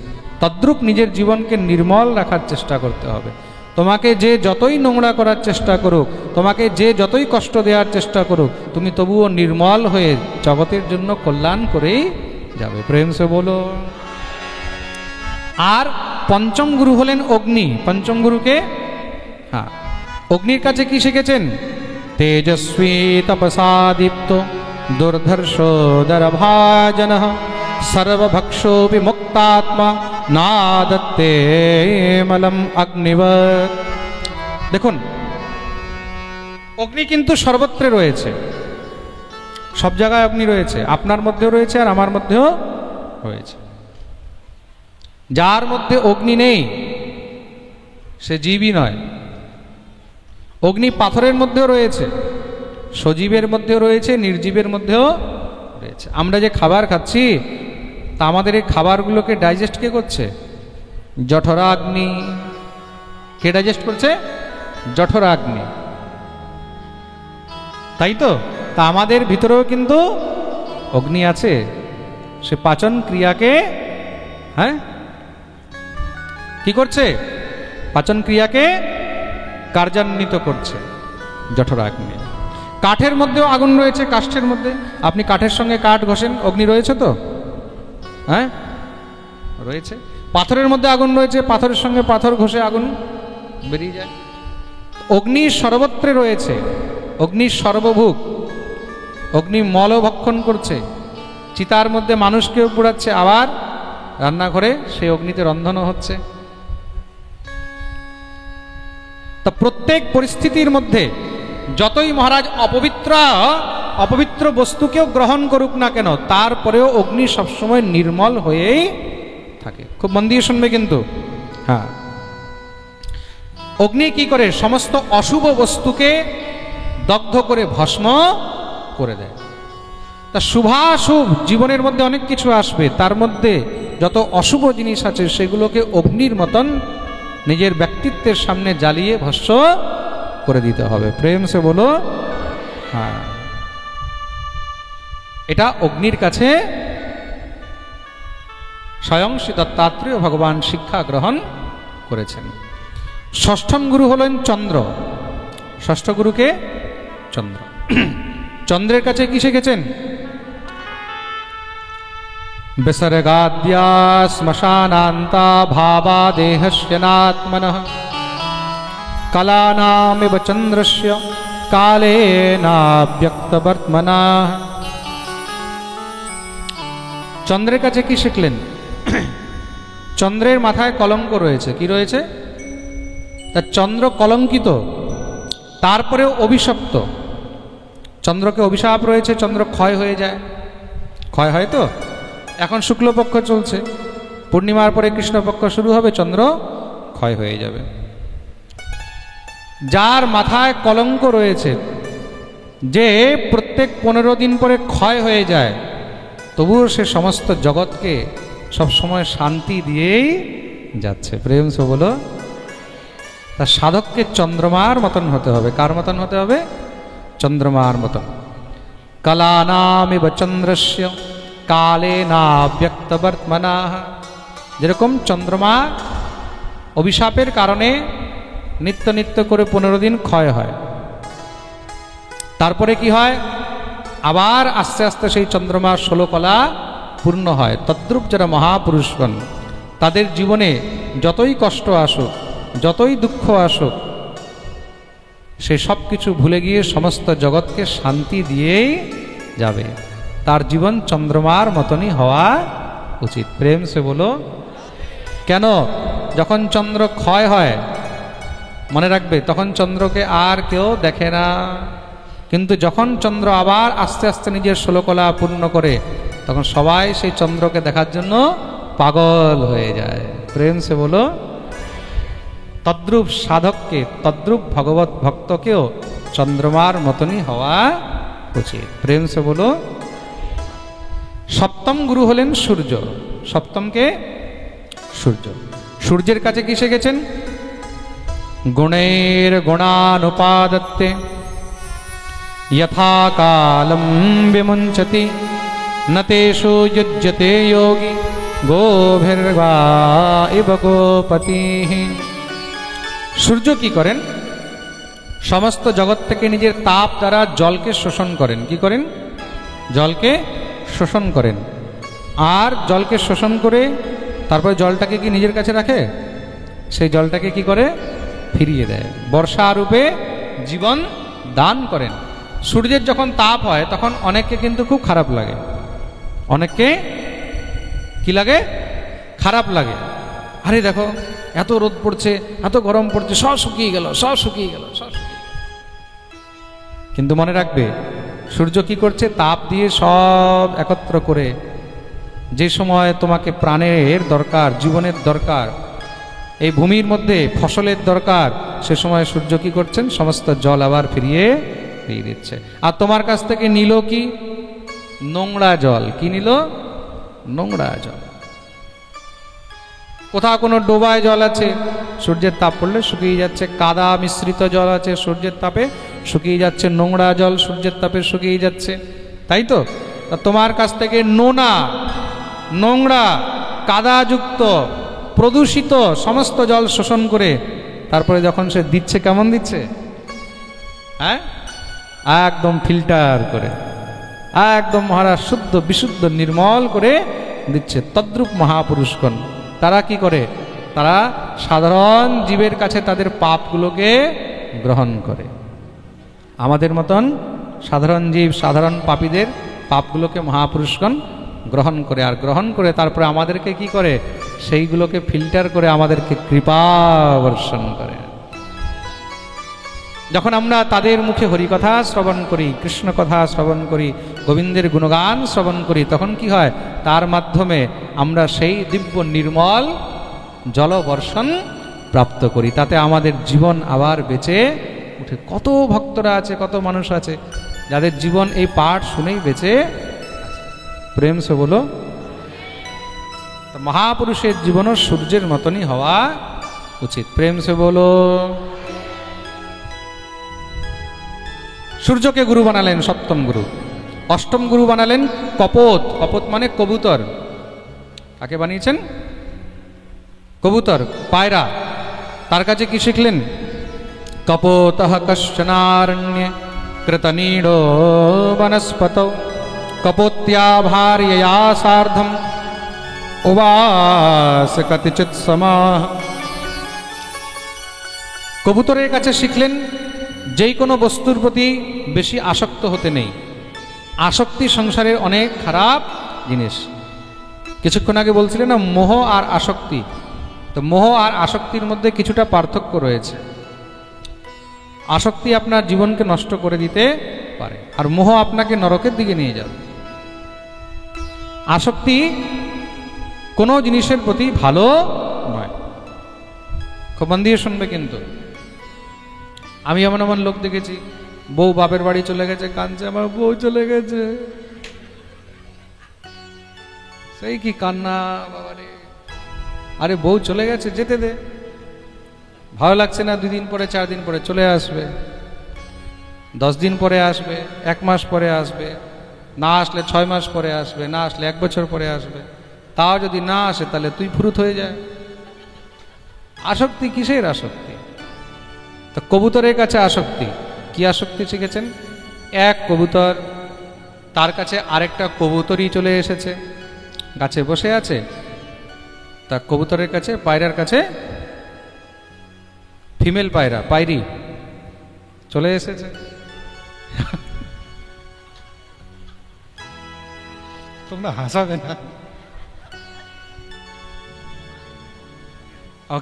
তদ্রূপ নিজের জীবনকে নির্মল রাখার চেষ্টা করতে হবে। তোমাকে যে যতই নোংরা করার চেষ্টা করুক, তোমাকে যে যতই কষ্ট দেওয়ার চেষ্টা করুক, তুমি তবুও নির্মল হয়ে জগতের জন্য কল্যাণ করেই যাবে। প্রেম সে বলো। আর পঞ্চম গুরু হলেন অগ্নি। পঞ্চম গুরুকে, হ্যাঁ, অগ্নির কাছে কি শিখেছেন? তেজস্বী তপসাদীপ্ত দুর্ধর্ষোদরভাজন সর্বভক্ষো বিমুক্তাত্মা নাদত্তে মলম অগ্নিবৎ। দেখুন, অগ্নি কিন্তু সর্বত্রে রয়েছে, সব জায়গায় অগ্নি রয়েছে। আপনার মধ্যেও রয়েছে আর আমার মধ্যেও রয়েছে। যার মধ্যে অগ্নি নেই সে জীবই নয়। অগ্নি পাথরের মধ্যেও রয়েছে, সজীবের মধ্যেও রয়েছে, নির্জীবের মধ্যেও রয়েছে। আমরা যে খাবার খাচ্ছি, তা আমাদের এই খাবারগুলোকে ডাইজেস্ট কে করছে? জঠরাগ্নি। কে ডাইজেস্ট করছে? জঠরাগ্নি। তাই তো? তা আমাদের ভিতরেও কিন্তু অগ্নি আছে। সে পাচন ক্রিয়াকে, হ্যাঁ, কি করছে? পাচন ক্রিয়াকে কার্যান্বিত করছে জঠরাগ্নি। কাঠের মধ্যেও আগুন রয়েছে, কাষ্ঠের মধ্যে। আপনি কাঠের সঙ্গে কাঠ ঘষেন, অগ্নি রয়েছে তো, হ্যাঁ রয়েছে। পাথরের মধ্যে আগুন রয়েছে, পাথরের সঙ্গে পাথর ঘষে আগুন বেরিয়ে যায়। অগ্নি সর্বত্রে রয়েছে, অগ্নি সর্বভূক। অগ্নি মলও ভক্ষণ করছে, চিতার মধ্যে মানুষকেও পুড়াচ্ছে, আবার রান্নাঘরে সেই অগ্নিতে রন্ধনও হচ্ছে। তা প্রত্যেক পরিস্থিতির মধ্যে যতই মহারাজ অপবিত্র বস্তুকেও গ্রহণ করুক না কেন, তারপরেও অগ্নি সবসময় নির্মল হয়েই থাকে। খুব মন দিয়ে শুনবে কিন্তু। হ্যাঁ, অগ্নি কি করে? সমস্ত অশুভ বস্তুকে দগ্ধ করে ভস্ম করে দেয়। তা শুভাশুভ জীবনের মধ্যে অনেক কিছু আসবে, তার মধ্যে যত অশুভ জিনিস আছে সেগুলোকে অগ্নির মতন নিজের ব্যক্তিত্বের সামনে জ্বালিয়ে ভস্ম করে দিতে হবে। প্রেম সে বলো। হ্যাঁ, এটা অগ্নির কাছে স্বয়ং শ্রী দত্তাত্রেয় ভগবান শিক্ষা গ্রহণ করেছেন। ষষ্ঠম গুরু হলেন চন্দ্র। ষষ্ঠ গুরুকে চন্দ্র। চন্দ্রের কাছে কি শিখেছেন? বিসর্গাদ্যা শ্মশানান্তা ভাবা দেহস্য নাত্মনঃ কলানামিব চন্দ্রস্য কালেনাব্যক্তবর্তমানঃ। চন্দ্রের কাছে কি শিখলেন? চন্দ্রের মাথায় কলঙ্ক রয়েছে। কি রয়েছে? তা চন্দ্র কলঙ্কিত, তারপরেও অভিশপ্ত। চন্দ্রকে অভিশাপ রয়েছে, চন্দ্র ক্ষয় হয়ে যায়। ক্ষয় হয় তো, এখন শুক্লপক্ষ চলছে, পূর্ণিমার পরে কৃষ্ণপক্ষ শুরু হবে, চন্দ্র ক্ষয় হয়ে যাবে। যার মাথায় কলঙ্ক রয়েছে, যে প্রত্যেক 15 দিন পরে ক্ষয় হয়ে যায়, তবুও সে সমস্ত জগৎকে সবসময় শান্তি দিয়েই যাচ্ছে। প্রেম সে বলো। তা সাধককে চন্দ্রমার মতন হতে হবে। কার মতন হতে হবে? চন্দ্রমার মতন। কলানামিব চন্দ্রস্য কালেনাব্যক্তবর্তমানাঃ। যেরকম চন্দ্রমা অভিশাপের কারণে নিত্য নিত্য করে 15 দিন ক্ষয় হয়, তারপরে কি হয়? আবার আস্তে আস্তে সেই চন্দ্রমার 16 কলা পূর্ণ হয়। তদ্রূপ যারা মহাপুরুষগণ, তাদের জীবনে যতই কষ্ট আসুক, যতই দুঃখ আসুক, সে সব কিছু ভুলে গিয়ে সমস্ত জগৎকে শান্তি দিয়েই যাবে। তার জীবন চন্দ্রমার মতনই হওয়া উচিত। প্রেম সে বলো। কেন? যখন চন্দ্র ক্ষয় হয়, মনে রাখবে, তখন চন্দ্রকে আর কেউ দেখে না। কিন্তু যখন চন্দ্র আবার আস্তে আস্তে নিজের 16 কলা পূর্ণ করে, তখন সবাই সেই চন্দ্রকে দেখার জন্য পাগল হয়ে যায়। প্রেম সে বলো। তদ্রূপ সাধককে, তদ্রূপ ভগবত ভক্তকেও চন্দ্রমার মতনই হওয়া উচিত। প্রেম সে বলো। সপ্তম গুরু হলেন সূর্য। সপ্তমকে সূর্য। সূর্যের কাছে কি শিখেছেন? গুণের গুণানুপাদত্তে যথা কালম বিমুঞ্চতি ন তেষু যুজ্যতে যোগী গোভির্বা ইব গোপতিঃ। সূর্য কি করেন? সমস্ত জগৎ থেকে নিজের তাপ দ্বারা জলকে শোষণ করেন। কি করেন? জলকে শোষণ করেন। আর জলকে শোষণ করে তারপরে জলটাকে কি নিজের কাছে রাখে? সেই জলটাকে কি করে? ফিরিয়ে দেয়। বর্ষা রূপে জীবন দান করেন। সূর্যের যখন তাপ হয়, তখন অনেককে কিন্তু খুব খারাপ লাগে। অনেককে কি লাগে? খারাপ লাগে। আরে দেখো, এত রোদ পড়ছে, এত গরম পড়ছে, সব শুকিয়ে গেল, সব শুকিয়ে গেল, সব শুকিয়ে গেল। কিন্তু মনে রাখবে, সূর্য কি করছে? তাপ দিয়ে সব একত্র করে, যে সময় তোমাকে প্রাণের দরকার, জীবনের দরকার, এই ভূমির মধ্যে ফসলের দরকার, সে সময় সূর্য কি করছেন? সমস্ত জল আবার ফিরিয়ে দিয়ে দিচ্ছে। আর তোমার কাছ থেকে নিল কি? নোংরা জল। কি নিল? নোংরা জল। কোথাও কোনো ডোবায় জল আছে, সূর্যের তাপ পড়লে শুকিয়ে যাচ্ছে। কাদা মিশ্রিত জল আছে, সূর্যের তাপে শুকিয়ে যাচ্ছে। নোংরা জল সূর্যের তাপে শুকিয়ে যাচ্ছে, তাই তো? তোমার কাছ থেকে নোনা, নোংরা, কাদাযুক্ত, প্রদূষিত সমস্ত জল শোষণ করে তারপরে যখন সে দিচ্ছে, কেমন দিচ্ছে? হ্যাঁ, একদম ফিল্টার করে, একদম মহারাজ শুদ্ধ বিশুদ্ধ নির্মল করে দিচ্ছে। তদ্রূপ মহাপুরুষগণ, তারা কি করে? তারা সাধারণ জীবের কাছে তাদের পাপগুলোকে গ্রহণ করে। আমাদের মতন সাধারণ জীব, সাধারণ পাপীদের পাপগুলোকে মহাপুরুষগণ গ্রহণ করে। আর গ্রহণ করে তারপরে আমাদেরকে কি করে? সেইগুলোকে ফিল্টার করে আমাদেরকে কৃপা বর্ষণ করে। যখন আমরা তাদের মুখে হরিকথা শ্রবণ করি, কৃষ্ণ কথা শ্রবণ করি, গোবিন্দের গুণগান শ্রবণ করি, তখন কি হয়? তার মাধ্যমে আমরা সেই দিব্য নির্মল জলবর্ষণ প্রাপ্ত করি। তাতে আমাদের জীবন আবার বেঁচে উঠে। কত ভক্তরা আছে, কত মানুষ আছে যাদের জীবন এই পাঠ শুনেই বেঁচে আছে। প্রেম সে বলো। মহাপুরুষের জীবনও সূর্যের মতনই হওয়া উচিত। প্রেম সে বলো। সূর্যকে গুরু বানালেন সপ্তম গুরু। অষ্টম গুরু বানালেন কপোত। কপোত মানে কবুতর। কাকে বানিয়েছেন? কবুতর, পায়রা। তার কাছে কি শিখলেন? কপোতঃ কশ্চনারণ্যে কৃতনীড়ো বনস্পতৌ কপোত্য়া ভার্যয়া সার্ধম উবাস কতিচিৎ সমাহ। কবুতরের কাছে শিখলেন যেই কোনো বস্তুর প্রতি বেশি আসক্ত হতে নেই। আসক্তি সংসারের অনেক খারাপ জিনিস। কিছুক্ষণ আগে বলছিলেন না, মোহ আর আসক্তি। তো মোহ আর আসক্তির মধ্যে কিছুটা পার্থক্য রয়েছে। আসক্তি আপনার জীবনকে নষ্ট করে দিতে পারে, আর মোহ আপনাকে নরকের দিকে নিয়ে যাবে। আসক্তি কোনো জিনিসের প্রতি ভালো নয়। খুব মন দিয়ে শুনবে কিন্তু। আমি এমন এমন লোক দেখেছি, বউ বাপের বাড়ি চলে গেছে, কাঁদছে আমার বউ চলে গেছে, সেই কি কান্না বাবারে। আরে বউ চলে গেছে, যেতে দে, ভালো লাগছে না, 2 দিন পরে 4 দিন পরে চলে আসবে, 10 দিন পরে আসবে, 1 মাস পরে আসবে, না আসলে 6 মাস পরে আসবে, না আসলে 1 বছর পরে আসবে। তাও যদি না আসে তাহলে তুই ফুরুত হয়ে যায়। আসক্তি কিসের আসক্তি? তো কবুতরের কাছে আসক্তি। কি আসক্তি শিখেছেন? এক কবুতর, তার কাছে আরেকটা কবুতরই চলে এসেছে, গাছে বসে আছে, তা কবুতরের কাছে, পায়রার কাছে ফিমেল পায়রা, পায়রি চলে এসেছে। তোমরা হাসাবে না,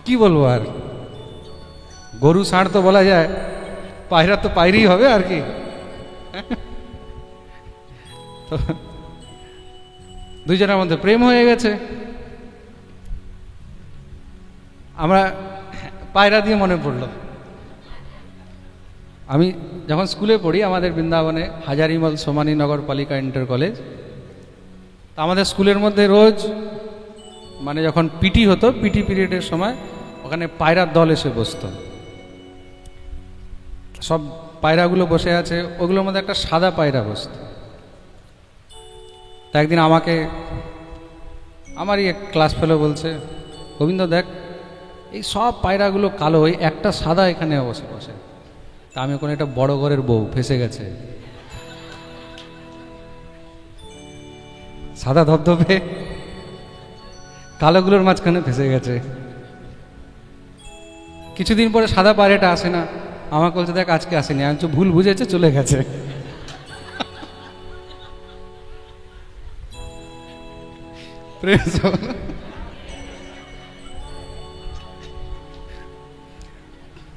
কি বলবো আর। গরু ষাঁড় তো বলা যায়, পায়রা তো পায়রি হবে আর কি। দুইজনের মধ্যে প্রেম হয়ে গেছে। আমরা পায়রা দিয়ে মনে পড়লো, আমি যখন স্কুলে পড়ি আমাদের বৃন্দাবনে হাজারিমল সোমানী নগরপালিকা ইন্টার কলেজ, তা আমাদের স্কুলের মধ্যে রোজ মানে যখন পিটি হতো, পিটি পিরিয়ডের সময় ওখানে পায়রার দল এসে বসতো। সব পায়রাগুলো বসে আছে, ওগুলোর মধ্যে একটা সাদা পায়রা বসতো। তা একদিন আমাকে আমারই এক ক্লাস ফেলো বলছে, গোবিন্দ দেখ, এই সব পায়রাগুলো কালো, ওই একটা সাদা এখানে বসে বসে। তা আমি ওখানে একটা বড় ঘরের বউ ফেসে গেছে, সাদা ধবধবে কালোগুলোর মাঝখানে ফেসে গেছে। কিছুদিন পরে সাদা পায়রাটা আসে না, আমাকে বলছে দেখ আজকে আসেনি। আমি তো ভুল বুঝেছে, চলে গেছে।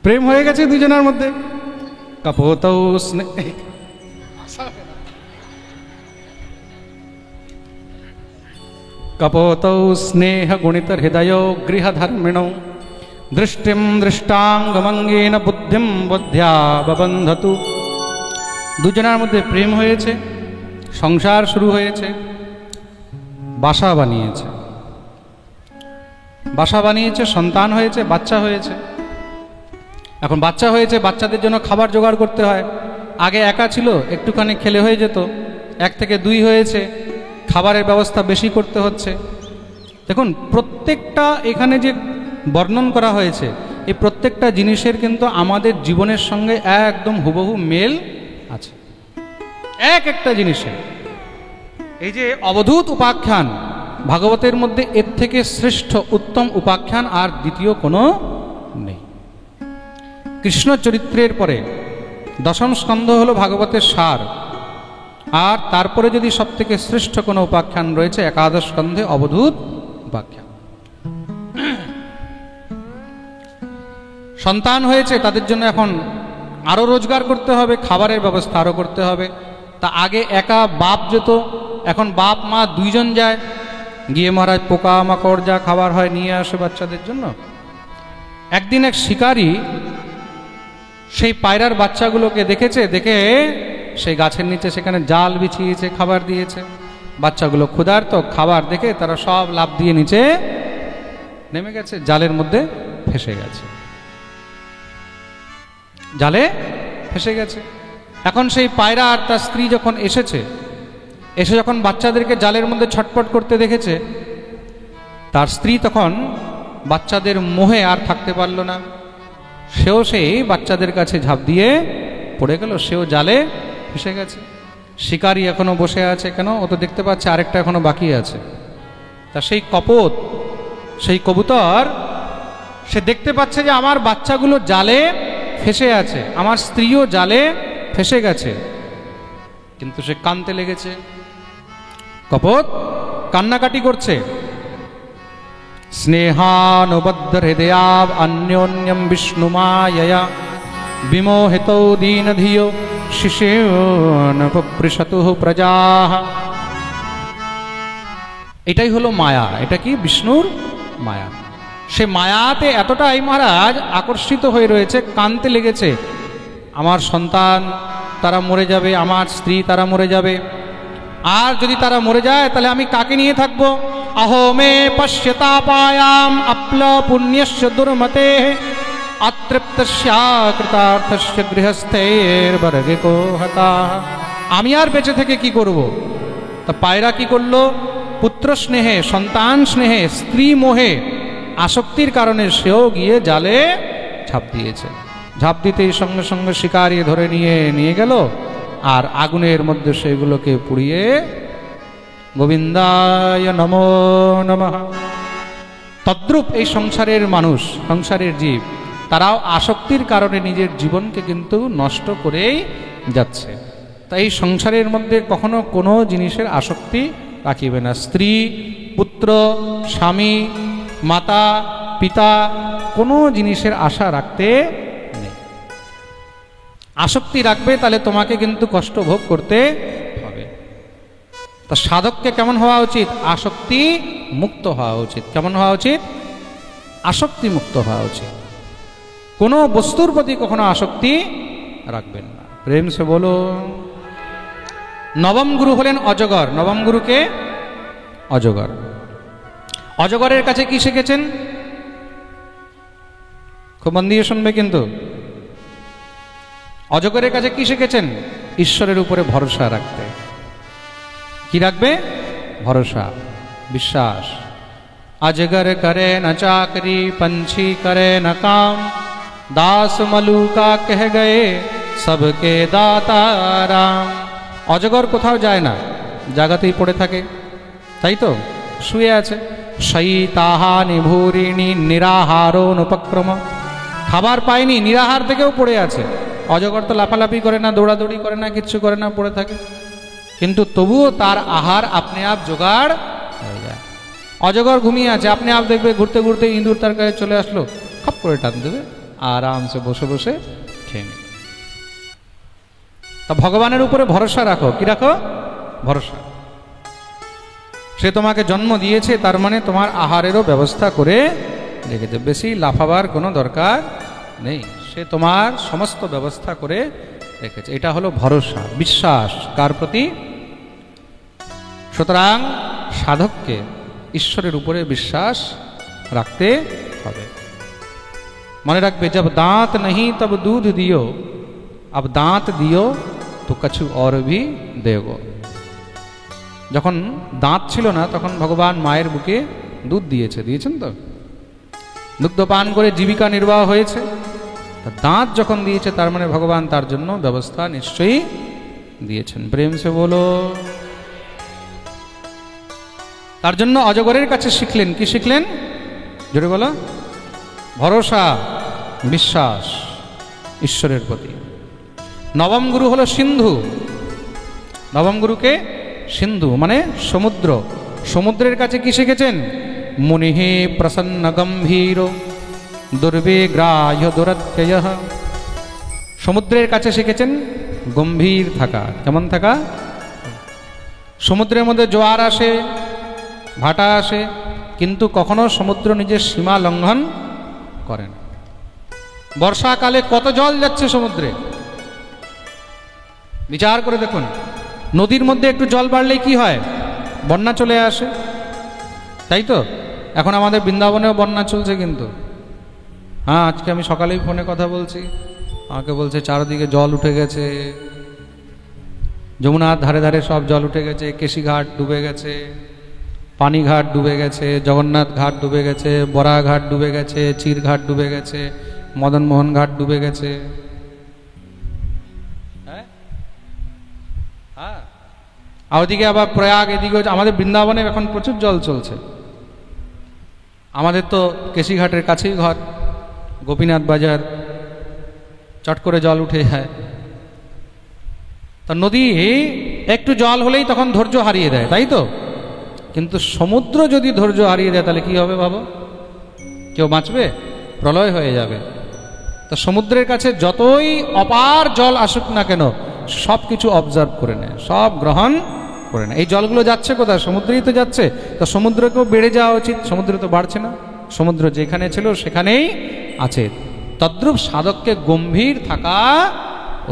প্রেম হয়ে গেছে দুজনের মধ্যে। কপোতৌ কপোতৌ স্নেহ গুণিত হৃদয় গৃহধর্মিণৌ দৃষ্টিম দৃষ্টাঙ্গমঙ্গেন বুদ্ধিম বুদ্ধ্যা ববন্ধতু। দুজনের মধ্যে প্রেম হয়েছে, সংসার শুরু হয়েছে, বাসা বানিয়েছে, বাসা বানিয়েছে, সন্তান হয়েছে, বাচ্চা হয়েছে। এখন বাচ্চা হয়েছে, বাচ্চাদের জন্য খাবার জোগাড় করতে হয়। আগে একা ছিল, একটুখানি খেলে হয়ে যেত, 1 থেকে 2 হয়েছে, খাবারের ব্যবস্থা বেশি করতে হচ্ছে। দেখুন প্রত্যেকটা এখানে যে বর্ণন করা হয়েছে, এই প্রত্যেকটা জিনিসের কিন্তু আমাদের জীবনের সঙ্গে একদম হুবহু মেল আছে, এক একটা জিনিসে। এই যে অবধূত উপাখ্যান, ভাগবতের মধ্যে এর থেকে শ্রেষ্ঠ উত্তম উপাখ্যান আর দ্বিতীয় কোনো নেই। কৃষ্ণ চরিত্রের পরে 10ম স্কন্ধ হলো ভাগবতের সার, আর তারপরে যদি সব থেকে শ্রেষ্ঠ কোনো উপাখ্যান রয়েছে একাদশ স্কন্ধে অবধূত উপাখ্যান। সন্তান হয়েছে, তাদের জন্য এখন আরো রোজগার করতে হবে, খাবারের ব্যবস্থা আরো করতে হবে। তা আগে একা বাপ যেত, এখন বাপ মা 2 জন যায়, গিয়ে মহারাজ পোকা মাকড় যা খাবার হয় নিয়ে আসে বাচ্চাদের জন্য। একদিন এক শিকারী সেই পায়রার বাচ্চাগুলোকে দেখেছে, দেখে সেই গাছের নিচে সেখানে জাল বিছিয়েছে, খাবার দিয়েছে। বাচ্চাগুলো ক্ষুধার্ত, খাবার দেখে তারা সব লাফ দিয়ে নিচে নেমে গেছে, জালের মধ্যে ফেসে গেছে, জালে ফেসে গেছে। এখন সেই পায়রা আর তার স্ত্রী যখন এসেছে, এসে যখন বাচ্চাদেরকে জালের মধ্যে ছটপট করতে দেখেছে, তার স্ত্রী তখন বাচ্চাদের মোহে আর থাকতে পারল না, সেও সেই বাচ্চাদের কাছে ঝাঁপ দিয়ে পড়ে গেল, সেও জালে ফেসে গেছে। শিকারী এখনো বসে আছে, কেন? ও তো দেখতে পাচ্ছে আরেকটা এখনো বাকি আছে। তা সেই কপোত, সেই কবুতর, সে দেখতে পাচ্ছে যে আমার বাচ্চাগুলো জালে ফেসে আছে, আমার স্ত্রীও জালে ফেসে গেছে, কিন্তু সে কাঁদতে লেগেছে। কপোত কান্নাকাটি করছে। স্নেহানুবদ্ধ হৃদয়াব অন্যোন্যম বিষ্ণুমায়য়া বিমোহিতৌ দীনধিয়ো শিশেন পপৃশতু প্রজাঃ। এটাই হলো মায়া। এটা কি? বিষ্ণুর মায়া। সে মায়াতে এতটাই মহারাজ আকর্ষিত হয়ে রয়েছে, কানতে লেগেছে, আমার সন্তান তারা মরে যাবে, আমার স্ত্রী তারা মরে যাবে, আর যদি তারা মরে যায় তাহলে আমি কাকে নিয়ে থাকবো? अहो मे पश्यतापायाम अप्ल पुण्यस्य दुर्मते अतृप्तस्या कृतार्थस्य गृहस्थैर्वर्गे को हता। আমি আর বেঁচে থেকে কি করব? তা পায়রা কি করলো? পুত্র স্নেহে, সন্তান স্নেহে, স্ত্রী মোহে আসক্তির কারণে সেও গিয়ে জালে ঝাঁপ দিয়েছে। ঝাঁপ দিতেই সঙ্গে সঙ্গে শিকারি ধরে নিয়ে গেল, আর আগুনের মধ্যে সেগুলোকে পুড়িয়ে গোবিন্দায় নমো নমঃ। তদ্রূপ এই সংসারের মানুষ, সংসারের জীব, তারাও আসক্তির কারণে নিজের জীবনকে কিন্তু নষ্ট করেই যাচ্ছে। তাই এই সংসারের মধ্যে কখনো কোনো জিনিসের আসক্তি রাখিবে না। স্ত্রী, পুত্র, স্বামী, মাতা, পিতা, কোনো জিনিসের আশা রাখতে নেই। আসক্তি রাখবে তাহলে তোমাকে কিন্তু কষ্ট ভোগ করতে হবে। তা সাধককে কেমন হওয়া উচিত? আসক্তি মুক্ত হওয়া উচিত। কেমন হওয়া উচিত? আসক্তি মুক্ত হওয়া উচিত। কোনো বস্তুর প্রতি কখনো আসক্তি রাখবেন না। প্রেম সে বলো। নবম গুরু হলেন অজগর। নবম গুরুকে? অজগর। অজগরের কাছে কি শিখেছেন? খুব মন দিয়ে শুনবে কিন্তু। অজগরের কাছে কি শিখেছেন? ঈশ্বরের উপরে ভরসা রাখতে। কি রাখবে? ভরসা, বিশ্বাস। अजगर करे न चाकरी, पंछी करे न काम, दास मलूका कह गए सबके दाता राम। অজগর কোথাও যায় না, জায়গাতেই পড়ে থাকে, তাই তো? শুয়ে আছে। শয়িতাহা নিভূরিণী নিরাহারো অনুপক্রম। খাবার পায়নি, নিরাহার থেকেও পড়ে আছে। অজগর তো লাফালাফি করে না, দৌড়াদৌড়ি করে না, কিচ্ছু করে না, পড়ে থাকে, কিন্তু তবুও তার আহার আপনি আপ জোগাড় হয়ে যায়। অজগর ঘুমিয়ে আছে, আপনি আপ দেখবে ঘুরতে ঘুরতে ইঁদুর তার কাছে চলে আসলো, খপ করে টান দেবে, আরামসে বসে বসে খেয়ে নেবে। তা ভগবানের উপরে ভরসা রাখো। কি রাখো? ভরসা। সে তোমাকে জন্ম দিয়েছে, তার মানে তোমার আহারেরও ব্যবস্থা করে রেখেছে। বেশি লাফাবার কোনো দরকার নেই, সে তোমার সমস্ত ব্যবস্থা করে রেখেছে। এটা হলো ভরসা, বিশ্বাস। কার প্রতি? সুতরাং সাধককে ঈশ্বরের উপরে বিশ্বাস রাখতে হবে। মনে রাখবে, जब दांत नहीं तब दूध दियो, अब दांत दियो तो कछु और भी देगो। যখন দাঁত ছিল না তখন ভগবান মায়ের বুকে দুধ দিয়েছেন তো, দুগ্ধ পান করে জীবিকা নির্বাহ হয়েছে। দাঁত যখন দিয়েছে তার মানে ভগবান তার জন্য ব্যবস্থা নিশ্চয়ই দিয়েছেন। প্রেম সে বলো। তার জন্য অজগরের কাছে শিখলেন। কি শিখলেন? জোরে বলো। ভরসা, বিশ্বাস ঈশ্বরের প্রতি। নবম গুরু হলো সিন্ধু। নবম গুরুকে? সিন্ধু মানে সমুদ্র। সমুদ্রের কাছে কি শিখেছেন? মুনিহি প্রসন্ন গম্ভীর দুর্বিগ্রাহ্য দুরত্যয়। সমুদ্রের কাছে শিখেছেন গম্ভীর থাকা। কেমন থাকা? সমুদ্রের মধ্যে জোয়ার আসে, ভাটা আসে, কিন্তু কখনো সমুদ্র নিজের সীমা লঙ্ঘন করে না। বর্ষাকালে কত জল যাচ্ছে সমুদ্রে, বিচার করে দেখুন। নদীর মধ্যে একটু জল বাড়লেই কি হয়? বন্যা চলে আসে, তাই তো? এখন আমাদের বৃন্দাবনেও বন্যা চলছে কিন্তু। হ্যাঁ, আজকে আমি সকালেই ফোনে কথা বলছি, আমাকে বলছে চারদিকে জল উঠে গেছে, যমুনার ধারে ধারে সব জল উঠে গেছে, কেশিঘাট ডুবে গেছে, পানিঘাট ডুবে গেছে, জগন্নাথ ঘাট ডুবে গেছে, বরা ঘাট ডুবে গেছে, চিরঘাট ডুবে গেছে, মদনমোহন ঘাট ডুবে গেছে। হ্যাঁ, আর ওদিকে আবার প্রয়াগ, এদিকে আমাদের বৃন্দাবনে এখন প্রচুর জল চলছে। আমাদের তো কেশিঘাটের কাছেই ঘর, গোপীনাথ বাজার, চট করে জল উঠে যায়। তা নদী একটু জল হলেই তখন ধৈর্য হারিয়ে দেয়, তাই তো? কিন্তু সমুদ্র যদি ধৈর্য হারিয়ে দেয় তাহলে কি হবে ভাবো? কেউ বাঁচবে? প্রলয় হয়ে যাবে। তা সমুদ্রের কাছে যতই অপার জল আসুক না কেন, সব কিছু অবজার্ভ করে নেয়, সব গ্রহণ করে না। এই জলগুলো যাচ্ছে কোথায়? সমুদ্রেই তো যাচ্ছে। তো সমুদ্রকেও বেড়ে যাওয়া উচিত, সমুদ্র তো বাড়ছে না, সমুদ্র যেখানে ছিল সেখানেই আছে। তদ্রূপ সাধককে গম্ভীর থাকা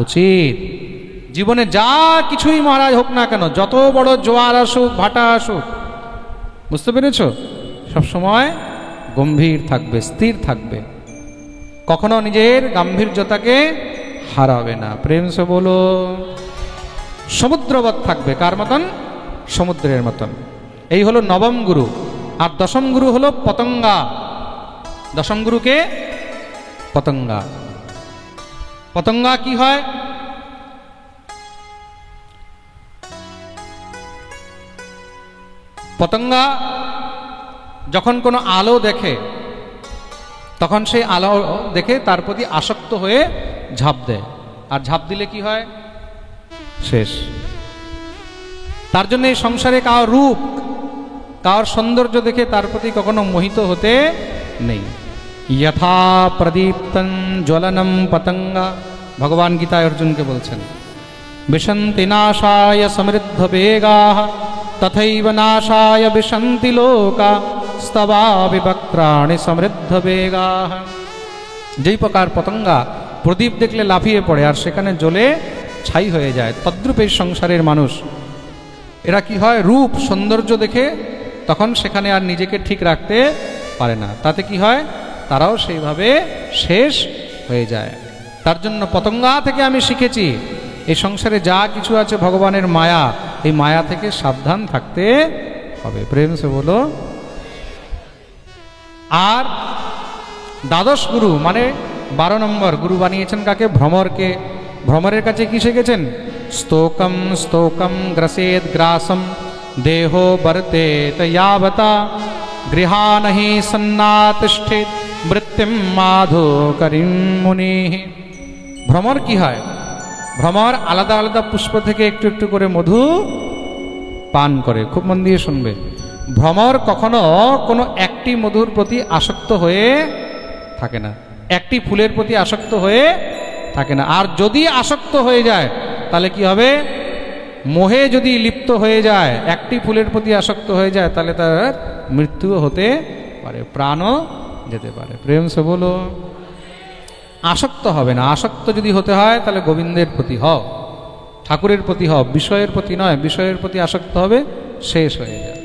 উচিত। জীবনে যা কিছুই মহারাজ হোক না কেন, যত বড় জোয়ার আসুক, ভাটা আসুক, বুঝতে পেরেছ, সবসময় গম্ভীর থাকবে, স্থির থাকবে, কখনো নিজের গাম্ভীর্যতাকে হারাবে না। প্রেম সে বলো। সমুদ্রবৎ থাকবে, কার মতন? সমুদ্রের মতন। এই হলো নবম গুরু। আর দশম গুরু হলো পতঙ্গা। দশম গুরুকে পতঙ্গা। পতঙ্গা কি হয়? পতঙ্গা যখন কোনো আলো দেখে, তখন সেই আলো দেখে তার প্রতি আসক্ত হয়ে ঝাঁপ দেয়। আর ঝাঁপ দিলে কি হয়? শেষ। তার জন্য এই সংসারে কার রূপ, কার সৌন্দর্য দেখে তার প্রতি কখনো মোহিত হতে নেই। যথা প্রদীপ্তং জ্বলনম পতঙ্গা, ভগবান গীতায় অর্জুনকে বলছেন, বিশন্তি নাশায় সমৃদ্ধ বেগাঃ তথৈব নাশায় বিশন্তি লোকা স্তবা বিবক্ত্রাণি সমৃদ্ধ বেগাঃ। যেই প্রকার পতঙ্গা প্রদীপ দেখলে লাফিয়ে পড়ে আর সেখানে জ্বলে ছাই হয়ে যায়, তদ্রূপ এই সংসারের মানুষ, এরা কি হয়? রূপ সৌন্দর্য দেখে তখন সেখানে আর নিজেকে ঠিক রাখতে পারে না। তাতে কি হয়? তারাও সেইভাবে শেষ হয়ে যায়। তার জন্য পতঙ্গা থেকে আমি শিখেছি, এই সংসারে যা কিছু আছে ভগবানের মায়া, এই মায়া থেকে সাবধান থাকতে হবে। প্রেম সে বলো। আর দ্বাদশ গুরু মানে 12 নম্বর গুরু বানিয়েছেন কাকে? ভ্রমরকে। ভ্রমরের কাছে কি শিখেছেন? স্তোকম স্তোকম গ্রসেদ গ্রাসম দেহো বর্তেত यावता গৃহানহি সন্নাতিষ্ঠেত মৃত্যুম মাধো করিম মুনি। ভ্রমর কি হয়? ভ্রমর আলাদা আলাদা পুষ্প থেকে একটু একটু করে মধু পান করে। খুব মন দিয়ে শুনবে। ভ্রমর কখনো কোনো একটি মধুর প্রতি আসক্ত হয়ে থাকে না, একটি ফুলের প্রতি আসক্ত হয়ে থাকে না। আর যদি আসক্ত হয়ে যায় তাহলে কি হবে? মোহে যদি লিপ্ত হয়ে যায়, একটি ফুলের প্রতি আসক্ত হয়ে যায়, তাহলে তার মৃত্যুও হতে পারে, প্রাণও যেতে পারে। প্রেম সে বলো। আসক্ত হবে না। আসক্ত যদি হতে হয় তাহলে গোবিন্দের প্রতি হও, ঠাকুরের প্রতি হও, বিষয়ের প্রতি নয়। বিষয়ের প্রতি আসক্ত হবে, শেষ হয়ে যাবে।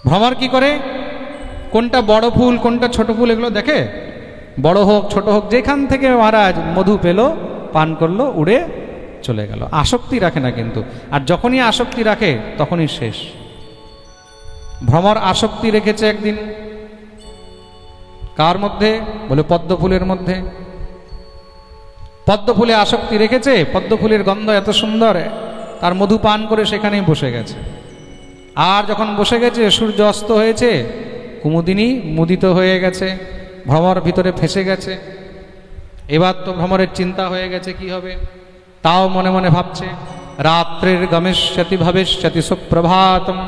ভ্রমর কি করে? কোনটা বড় ফুল কোনটা ছোট ফুল এগুলো দেখে। বড় হোক ছোট হোক, যেখান থেকে মহারাজ মধু পেল, পান করলো, উড়ে চলে গেল। আসক্তি রাখে না কিন্তু। আর যখনই আসক্তি রাখে তখনই শেষ। ভ্রমর আসক্তি রেখেছে একদিন কার মধ্যে? বলে পদ্ম ফুলের মধ্যে। পদ্ম ফুলে আসক্তি রেখেছে, পদ্ম ফুলের গন্ধ এত সুন্দর, তার মধু পান করে সেখানেই বসে গেছে। আর যখন বসে গেছে, সূর্য অস্ত হয়েছে, কুমুদিনী মুদিত হয়ে গেছে, ভ্রমর ভিতরে ফেসে গেছে। এবার তো ভ্রমরের চিন্তা হয়ে গেছে কি হবে। তাও মনে মনে ভাবছে, রাত্রির গমিষ্যতি ভবিষ্যতি সুপ্রভাতম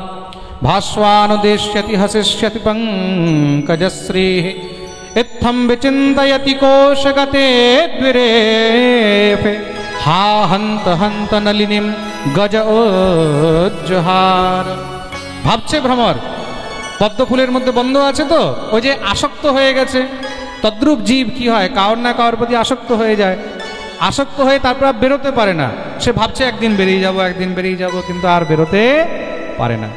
ভাস্বানুদেশ্যতি হসিষ্যতি পঙ্কজশ্রী ইত্থম বিচিন্তয়তি কোশগতে দ্বিরেফে হা হন্ত হন্ত নলিনীম গজ উজ্জহার। ভাবছে ভ্রমর, পদ্ম ফুলের মধ্যে বন্ধ আছে তো, ওই যে আসক্ত হয়ে গেছে। তদ্রূপ জীব কি হয়? কারোর না কারোর প্রতি আসক্ত হয়ে যায়। আসক্ত হয়ে তারপর বেরোতে পারে না। সে ভাবছে একদিন বেরিয়ে যাব, একদিন বেরিয়ে যাব, কিন্তু আর বেরোতে পারে না।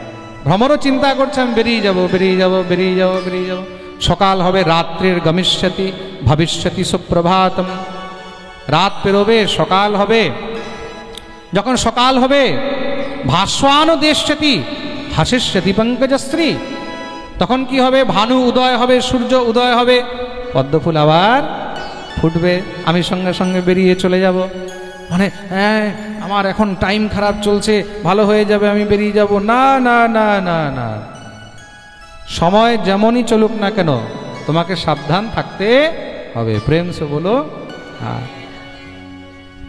ভ্রমরও চিন্তা করছে আমি বেরিয়ে যাব, বেরিয়ে যাব, বেরিয়ে যাব, বেরিয়ে যাব। সকাল হবে, রাত্রির গমিষ্যতি ভবিষ্যতি সুপ্রভাতম। রাত পেরোবে, সকাল হবে। যখন সকাল হবে, ভাস্বানুদেশ্যতি হাসিষ্যতি পঙ্কজশ্রী, তখন কি হবে? ভানু উদয় হবে, সূর্য উদয় হবে, পদ্মফুল আবার ফুটবে। আমি সঙ্গে সঙ্গে বেরিয়ে চলে যাব। মানে আমার এখন টাইম খারাপ চলছে, ভালো হয়ে যাবে, আমি বেরিয়ে যাব। না না না না না, সময় যেমনই চলুক না কেন তোমাকে সাবধান থাকতে হবে। প্রেম সে বলো।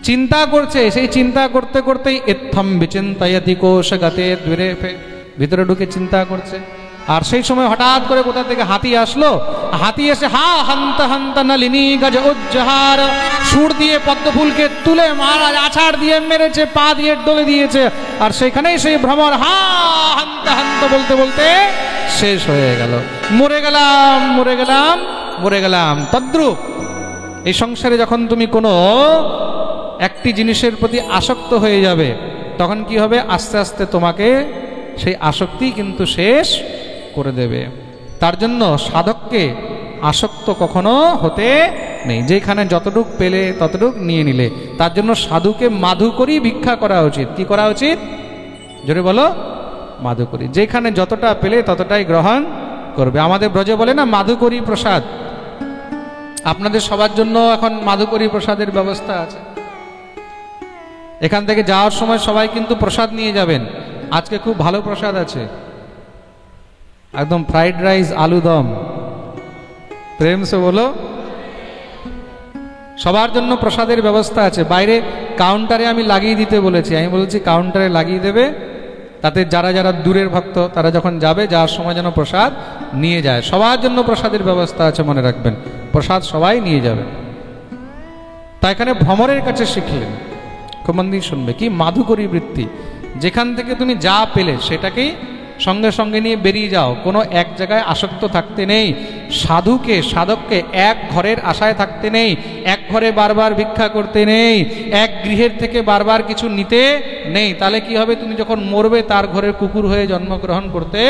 চিন্তা করছে, সেই চিন্তা করতে করতেই ইত্থম বিচিন্তয়তি কোশগতে দ্বিরেফে, ভিতরে ঢুকে চিন্তা করছে। আর সেই সময় হঠাৎ করে কোথা থেকে হাতি আসলো, হাতি এসে হা হান্ত হান্ত নলিনী গজ উজ্জহার, সুর দিয়ে পদ্মফুলকে তুলে মহারাজ আছাড় দিয়ে মেরেছে, পা দিয়ে ডলে দিয়েছে, আর সেখানেই সেই ভ্রমর হা হান্ত হান্ত বলতে বলতে শেষ হয়ে গেল। মরে গেলাম মরে গেলাম মরে গেলাম। তদ্রূপ এই সংসারে যখন তুমি কোনো একটি জিনিসের প্রতি আসক্ত হয়ে যাবে, তখন কি হবে, আস্তে আস্তে তোমাকে সেই আসক্তি কিন্তু শেষ করে দেবে। তার জন্য সাধককে আসক্ত কখনো হতে নেই, যেখানে যতটুক পেলে ততটুক নিয়ে নিলে। তার জন্য সাধুকে মাধুকরী ভিক্ষা করা উচিত। কি করা উচিত? জোরে বলো, মাধুকরী। যেখানে যতটা পেলে ততটাই গ্রহণ করবে। আমাদের ব্রজে বলে না মাধুকরী প্রসাদ, আপনাদের সবার জন্য এখন মাধুকরী প্রসাদের ব্যবস্থা আছে। এখান থেকে যাওয়ার সময় সবাই কিন্তু প্রসাদ নিয়ে যাবেন। আজকে খুব ভালো প্রসাদ আছে, একদম ফ্রাইড রাইস আলু দম, প্রেম সে বলো। সবার জন্য প্রসাদের ব্যবস্থা আছে। বাইরে কাউন্টারে আমি লাগিয়ে দিতে বলেছি, আমি বলেছি কাউন্টারে লাগিয়ে দেবে, তাতে যারা যারা দূরের ভক্ত তারা যখন যাবে, যাওয়ার সময় যেন প্রসাদ নিয়ে যায়। সবার জন্য প্রসাদের ব্যবস্থা আছে, মনে রাখবেন, প্রসাদ সবাই নিয়ে যাবে। তা এখানে ভ্রমরের কাছে শিখলেন, খুব মন দিয়ে শুনবে, কি মাধুকরী বৃত্তি। যেখান থেকে তুমি যা পেলে সেটাকেই সঙ্গে সঙ্গে নিয়ে বেরিয়ে যাও, কোনো এক জায়গায় আসক্ত থাকতে নেই। সাধককে এক ঘরের আশায় থাকতে নেই, এক ঘরে বারবার ভিক্ষা করতে নেই, এক গৃহের থেকে বারবার কিছু নিতে নেই। তাহলে কি হবে, তুমি যখন মরবে তার ঘরের কুকুর হয়ে জন্মগ্রহণ করতে,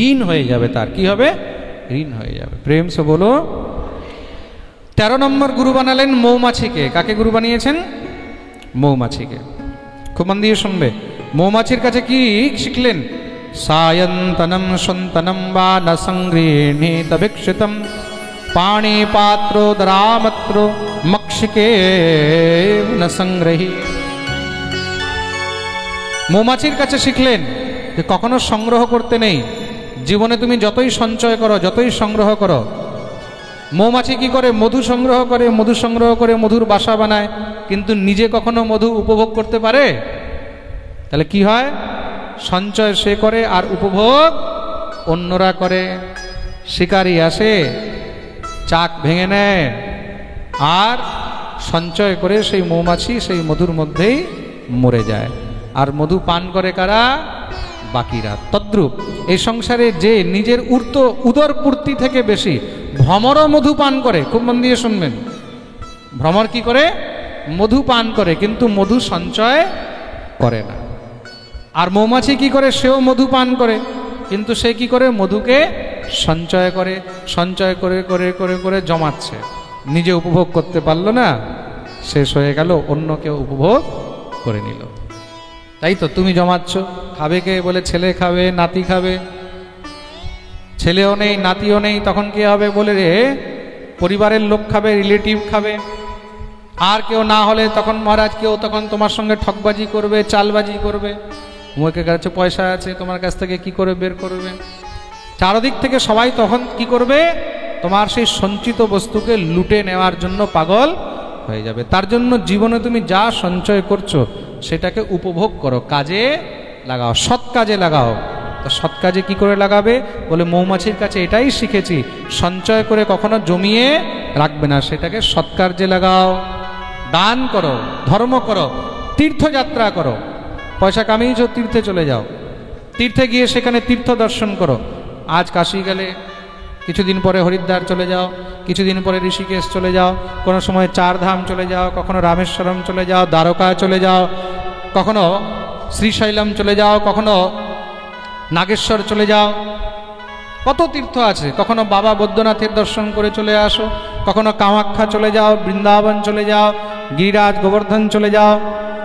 ঋণ হয়ে যাবে। তার কি হবে, ঋণ হয়ে যাবে। প্রেম সে বলো। 13 নম্বর গুরু বানালেন মৌমাছিকে। কাকে গুরু বানিয়েছেন? মৌমাছিকে। খুব মন দিয়ে শুনবে। মৌমাছির কাছে কি শিখলেন? সায়ন্তনম সন্তনম বা ন সংগৃহীত ভিক্ষিতম পাণি পাত্র দ্রামত্র মক্ষিকে ন সংগ্রহী। মৌমাছির কাছে শিখলেন যে কখনো সংগ্রহ করতে নেই। জীবনে তুমি যতই সঞ্চয় করো, যতই সংগ্রহ করো, মৌমাছি কি করে, মধু সংগ্রহ করে, মধু সংগ্রহ করে মধুর বাসা বানায়, কিন্তু নিজে কখনো মধু উপভোগ করতে পারে? তাহলে কি হয়, সঞ্চয় সে করে আর উপভোগ অন্যরা করে। শিকারী আসে, চাক ভেঙে নেয়, আর সঞ্চয় করে সেই মৌমাছি সেই মধুর মধ্যেই মরে যায়। আর মধু পান করে কারা? বাকিরা। তদ্রূপ এই সংসারে যে নিজের উদর পূর্তি থেকে বেশি, ভ্রমরও মধু পান করে। খুব মন দিয়ে শুনবেন। ভ্রমর কি করে? মধু পান করে, কিন্তু মধু সঞ্চয় করে না। আর মৌমাছি কি করে? সেও মধু পান করে, কিন্তু সে কি করে? মধুকে সঞ্চয় করে। সঞ্চয় করে করে করে করে জমাচ্ছে, নিজে উপভোগ করতে পারলো না, শেষ হয়ে গেল, অন্য কেউ উপভোগ করে নিল। তাই তো তুমি জমাচ্ছ, খাবে কে? বলে ছেলে খাবে, নাতি খাবে। ছেলেও নেই, নাতিও নেই, তখন কি হবে? বলে রে পরিবারের লোক খাবে, রিলেটিভ খাবে। আর কেউ না হলে তখন মহারাজ কেউ তখন তোমার সঙ্গে ঠকবাজি করবে, চালবাজি করবে। মুখের কাছে পয়সা আছে, তোমার কাছ থেকে কি করে বের করবে? চারদিক থেকে সবাই তখন কি করবে? তোমার সেই সঞ্চিত বস্তুকে লুটে নেওয়ার জন্য পাগল হয়ে যাবে। তার জন্য জীবনে তুমি যা সঞ্চয় করছো সেটাকে উপভোগ করো, কাজে লাগাও, সৎ কাজে লাগাও। তো সৎ কাজে কি করে লাগাবে? বলে মৌমাছির কাছে এটাই শিখেছি, সঞ্চয় করে কখনো জমিয়ে রাখবে না, সেটাকে সৎ কার্যে লাগাও। দান করো, ধর্ম করো, তীর্থযাত্রা করো। পয়সা কামিয়েছো, তীর্থে চলে যাও, তীর্থে গিয়ে সেখানে তীর্থ দর্শন করো। আজ কাশী গেলে কিছুদিন পরে হরিদ্বার চলে যাও, কিছুদিন পরে ঋষিকেশ চলে যাও, কোনো সময় 4 ধাম চলে যাও, কখনো রামেশ্বরম চলে যাও, দ্বারকা চলে যাও, কখনো শ্রীশৈলম চলে যাও, কখনো নাগেশ্বর চলে যাও। কত তীর্থ আছে। কখনো বাবা বৈদ্যনাথের দর্শন করে চলে আসো, কখনো কামাখ্যা চলে যাও, বৃন্দাবন চলে যাও, গিরিরাজ গোবর্ধন চলে যাও,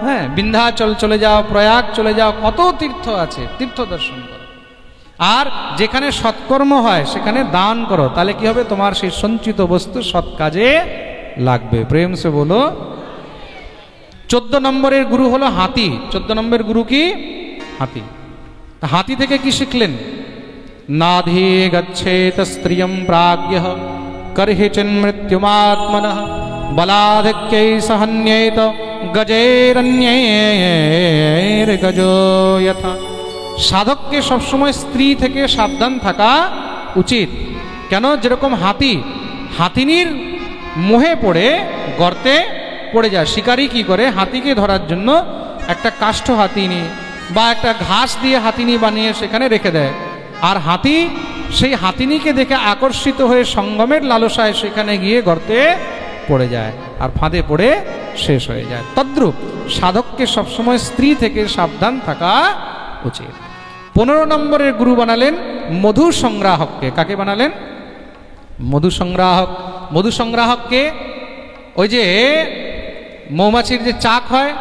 হ্যাঁ, বিন্ধ্যাচল চলে যাও, প্রয়াগ চলে যাও। কত তীর্থ আছে, তীর্থ দর্শন করো। আর যেখানে সৎকর্ম হয় সেখানে দান করো, তাহলে কি হবে? তোমার সেই সঞ্চিত বস্তু সৎ কাজে লাগবে। প্রেম সে বলো। 14 নম্বরের গুরু হলো হাতি। 14 নম্বরের গুরু কি? হাতি। হাতি থেকে কি শিখলেন? নাধি গচ্ছেত স্ত্রিয়ম প্রাজ্ঞঃ করহিচিন মৃত্যুমাত্মনঃ বলাধিক্যৈ সহন্যেত গজেরন্যৈর্গজো যথা সাধককে সবসময় স্ত্রী থেকে সাবধান থাকা উচিত। কেন? যেরকম হাতিনির মোহে পড়ে গর্তে পড়ে যায়। শিকারী কি করে? হাতিকে ধরার জন্য একটা কাষ্ঠ হাতিনি বা একটা ঘাস দিয়ে হাতিনি বানিয়ে সেখানে রেখে দেয়, আর হাতি সেই হাতিনিকে দেখে আকর্ষিত হয়ে সঙ্গমের লালসায় সেখানে গিয়ে গর্তে পড়ে যায় আর ফাঁদে পড়ে শেষ হয়ে যায়। তদ্রূপ সাধককে সবসময় স্ত্রী থেকে সাবধান থাকা উচিত। 15 নম্বরের গুরু বানালেন মধু সংগ্রাহককে। কাকে বানালেন? মধু সংগ্রাহক। মধু সংগ্রাহককে ওই যে মৌমাছির যে চাক হয়,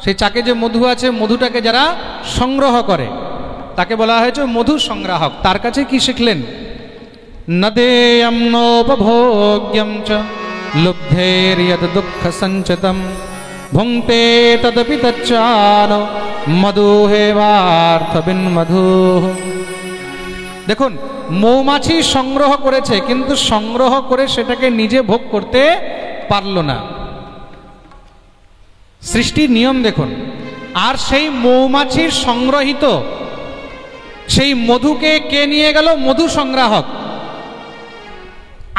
সেই চাকে যে মধু আছে, মধুটাকে যারা সংগ্রহ করে তাকে বলা হয়েছে মধু সংগ্রাহক। তার কাছে কি শিখলেন? নদেয়ম নোপভোগ্যম চ লুব্ধের ইয়দ দুঃখ সঞ্চিতম ভুঙ্ক্তে তদপি তচ্চান মধু হেবার্থ বিন মধু। দেখুন, মৌমাছি সংগ্রহ করেছে, কিন্তু সংগ্রহ করে সেটাকে নিজে ভোগ করতে পারল না। সৃষ্টির নিয়ম দেখুন। আর সেই মৌমাছির সংগ্রহিত সেই মধুকে কে নিয়ে গেল? মধু সংগ্রাহক।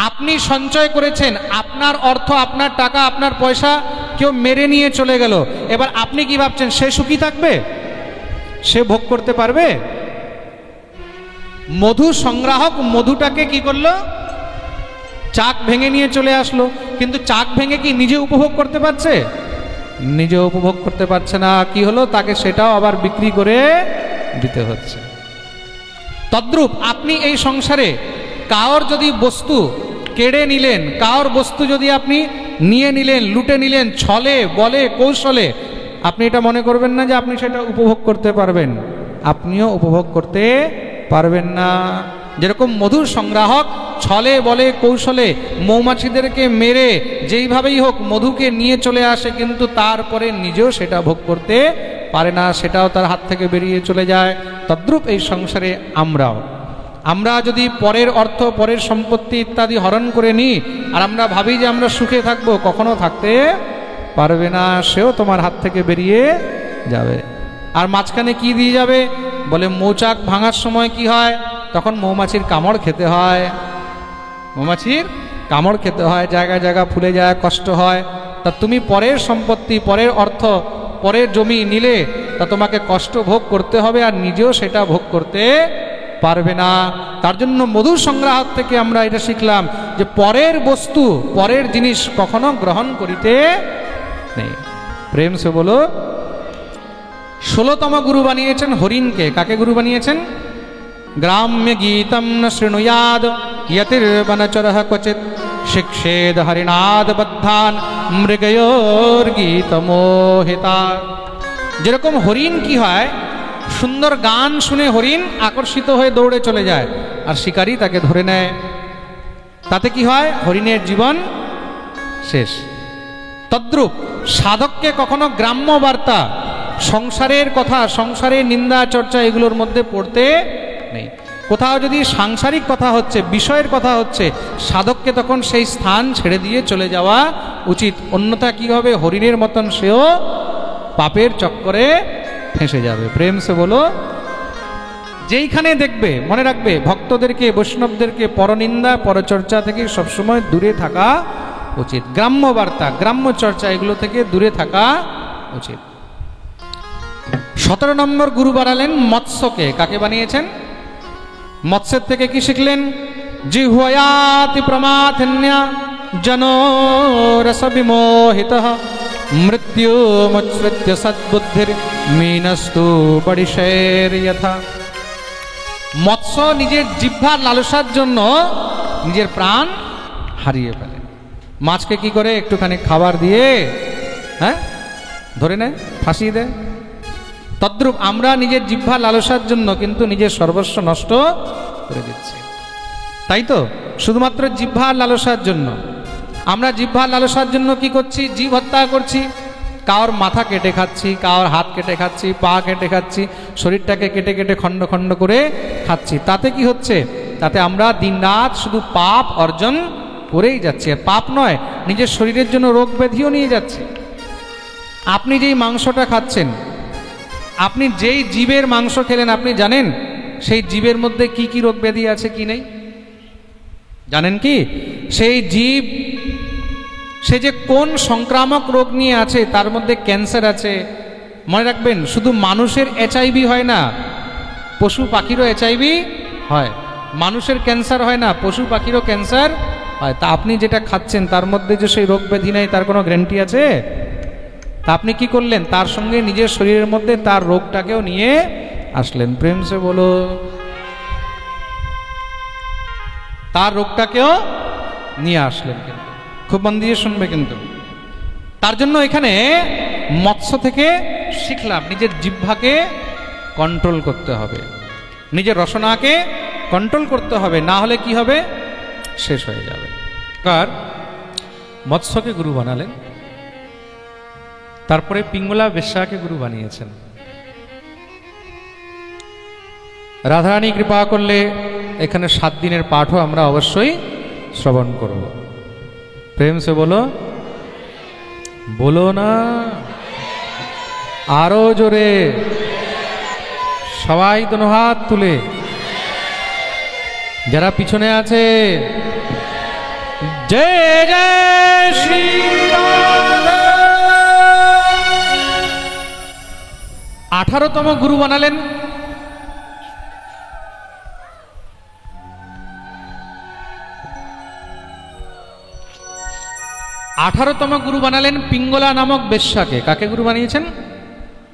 আপনি সঞ্চয় করেছেন, আপনার অর্থ, আপনার টাকা, আপনার পয়সা কেউ মেরে নিয়ে চলে গেল। এবার আপনি কি ভাবছেন সে সুখী থাকবে? সে ভোগ করতে পারবে? মধু সংগ্রাহক মধুটাকে কি করলো? চাক ভেঙে নিয়ে চলে আসলো। কিন্তু চাক ভেঙে কি নিজে উপভোগ করতে পারছে? নিজে উপভোগ করতে পারছে না। কি হলো? তাকে সেটাও আবার বিক্রি করে দিতে হচ্ছে। তদ্রূপ আপনি এই সংসারে কার যদি বস্তু কেড়ে নিলেন, কার বস্তু যদি আপনি নিয়ে নিলেন, লুটে নিলেন, ছলে বলে কৌশলে, আপনি এটা মনে করবেন না যে আপনি সেটা উপভোগ করতে পারবেন। আপনিও উপভোগ করতে পারবেন না। যেরকম মধুর সংগ্রাহক ছলে বলে কৌশলে মৌমাছিদেরকে মেরে যেইভাবেই হোক মধুকে নিয়ে চলে আসে, কিন্তু তারপরে নিজেও সেটা ভোগ করতে পারে না, সেটাও তার হাত থেকে বেরিয়ে চলে যায়। তদ্রূপ এই সংসারে আমরা যদি পরের অর্থ, পরের সম্পত্তি ইত্যাদি হরণ করে নিই আর আমরা ভাবি যে আমরা সুখে থাকবো, কখনো থাকতে পারবে না। সেও তোমার হাত থেকে বেরিয়ে যাবে। আর মাঝখানে কি দিয়ে যাবে? বলে মৌচাক ভাঙার সময় কি হয়? তখন মৌমাছির কামড় খেতে হয়। মৌমাছির কামড় খেতে হয়, জায়গায় জায়গা ফুলে যায়, কষ্ট হয়। তা তুমি পরের সম্পত্তি, পরের অর্থ, পরের জমি নিলে তা তোমাকে কষ্ট ভোগ করতে হবে, আর নিজেও সেটা ভোগ করতে পারবে না। তার জন্য মধু সংগ্রাহক থেকে আমরা এটা শিখলাম যে পরের বস্তু, পরের জিনিস কখনো গ্রহণ করিতে নেই। প্রেম সে বলো। 16তম গুরু বানিয়েছেন হরিণকে। কাকে গুরু বানিয়েছেন? গ্রাম্য গীতম ন শৃণুয়াদ ইয়তির্বনচরঃ ক্বচিৎ শিক্ষেদ হরিণাদ বদ্ধান মৃগয়োর গীতমোহিতা। যেরকম হরিণ কি হয়, সুন্দর গান শুনে হরিণ আকর্ষিত হয়ে দৌড়ে চলে যায়, আর শিকারী তাকে ধরে নেয়। তাতে কি হয়? হরিণের জীবন শেষ। তদ্রূপ সাধককে কখনো গ্রাম্য বার্তা, সংসারের কথা, সংসারের নিন্দা চর্চা এগুলোর মধ্যে পড়তে নেই। কোথাও যদি সাংসারিক কথা হচ্ছে, বিষয়ের কথা হচ্ছে, সাধককে তখন সেই স্থান ছেড়ে দিয়ে চলে যাওয়া উচিত। অন্যথা কি হবে? হরিণের মতন সেও পাপের চক্করে ফেঁসে যাবে। প্রেম সে বলো। যেইখানে দেখবে, মনে রাখবে, ভক্তদেরকে, বৈষ্ণবদেরকে পরনিন্দা, পরচর্চা থেকে সবসময় দূরে থাকা উচিত। গ্রাম্য বার্তা, গ্রাম্য চর্চা এগুলো থেকে দূরে থাকা উচিত। 17 নম্বর গুরু বানালেন মৎস্যকে। কাকে বানিয়েছেন? মৎস্যের থেকে কি শিখলেন? জিহ্বয়াতি প্রমাথিন্যা জনো রস বিমোহিতঃ মৃত্যুমুচ্ছ্রিত্য সদ্বুদ্ধির মীনস্তু পরিশের যথা। মৎস্য নিজের জিহ্বার লালসার জন্য নিজের প্রাণ হারিয়ে ফেলে। মাছকে কি করে? একটুখানি খাবার দিয়ে ধরে নেয়, ফাঁসিয়ে দেয়। তদ্রূপ আমরা নিজের জিহ্বা লালসার জন্য কিন্তু নিজের সর্বস্ব নষ্ট করে দিচ্ছি। তাই তো? শুধুমাত্র জিহ্বার লালসার জন্য আমরা জিহ্বার লালসার জন্য কি করছি? জীব হত্যা করছি। কার মাথা কেটে খাচ্ছি, কার হাত কেটে খাচ্ছি, পা কেটে খাচ্ছি, শরীরটাকে কেটে কেটে খণ্ড খণ্ড করে খাচ্ছি। তাতে কি হচ্ছে? তাতে আমরা দিনরাত শুধু পাপ অর্জন করেই যাচ্ছি। আর পাপ নয়, নিজের শরীরের জন্য রোগ ব্যাধিও নিয়ে যাচ্ছে। আপনি যেই মাংসটা খাচ্ছেন, আপনি যেই জীবের মাংস খেলেন আপনি জানেন সেই জীবের মধ্যে কি কি রোগ ব্যাধি আছে কি নেই? জানেন কি? সেই জীব সে যে কোন সংক্রামক রোগ নিয়ে আছে, তার মধ্যে ক্যান্সার আছে। মনে রাখবেন, শুধু মানুষের এইচআইভি হয় না, পশু পাখিরও এইচআইভি হয়। মানুষের ক্যান্সার হয় না, পশু পাখিরও ক্যান্সার হয়। তা আপনি যেটা খাচ্ছেন তার মধ্যে যে সেই রোগ ব্যাধি নেই তার কোনো গ্যারান্টি আছে? তা আপনি কি করলেন? তার সঙ্গে নিজের শরীরের মধ্যে তার রোগটাকেও নিয়ে আসলেন। প্রেম সে বলো, তার রোগটাকেও নিয়ে আসলেন। কিন্তু খুব মন দিয়ে শুনবে। কিন্তু তার জন্য এখানে মৎস্য থেকে শিখলাম নিজের জিহ্বাকে কন্ট্রোল করতে হবে, নিজের রসনাকে কন্ট্রোল করতে হবে, না হলে কি হবে? শেষ হয়ে যাবে। আর মৎস্যকে গুরু বানালেন, তারপরে পিঙ্গলা বেশ্যাকে গুরু বানিয়েছেন। রাধারানী কৃপা করলে এখানে 7 দিনের পাঠও আমরা অবশ্যই শ্রবণ করব। প্রেম সে বলো, বলো না আরো জোরে, সবাই দোনো হাত তুলে। যারা পিছনে আছে জয় জয় শ্রী রাধে। 18তম গুরু বানালেন পিঙ্গলা নামক বেশ্যাকে। কাকে গুরু বানিয়েছেন?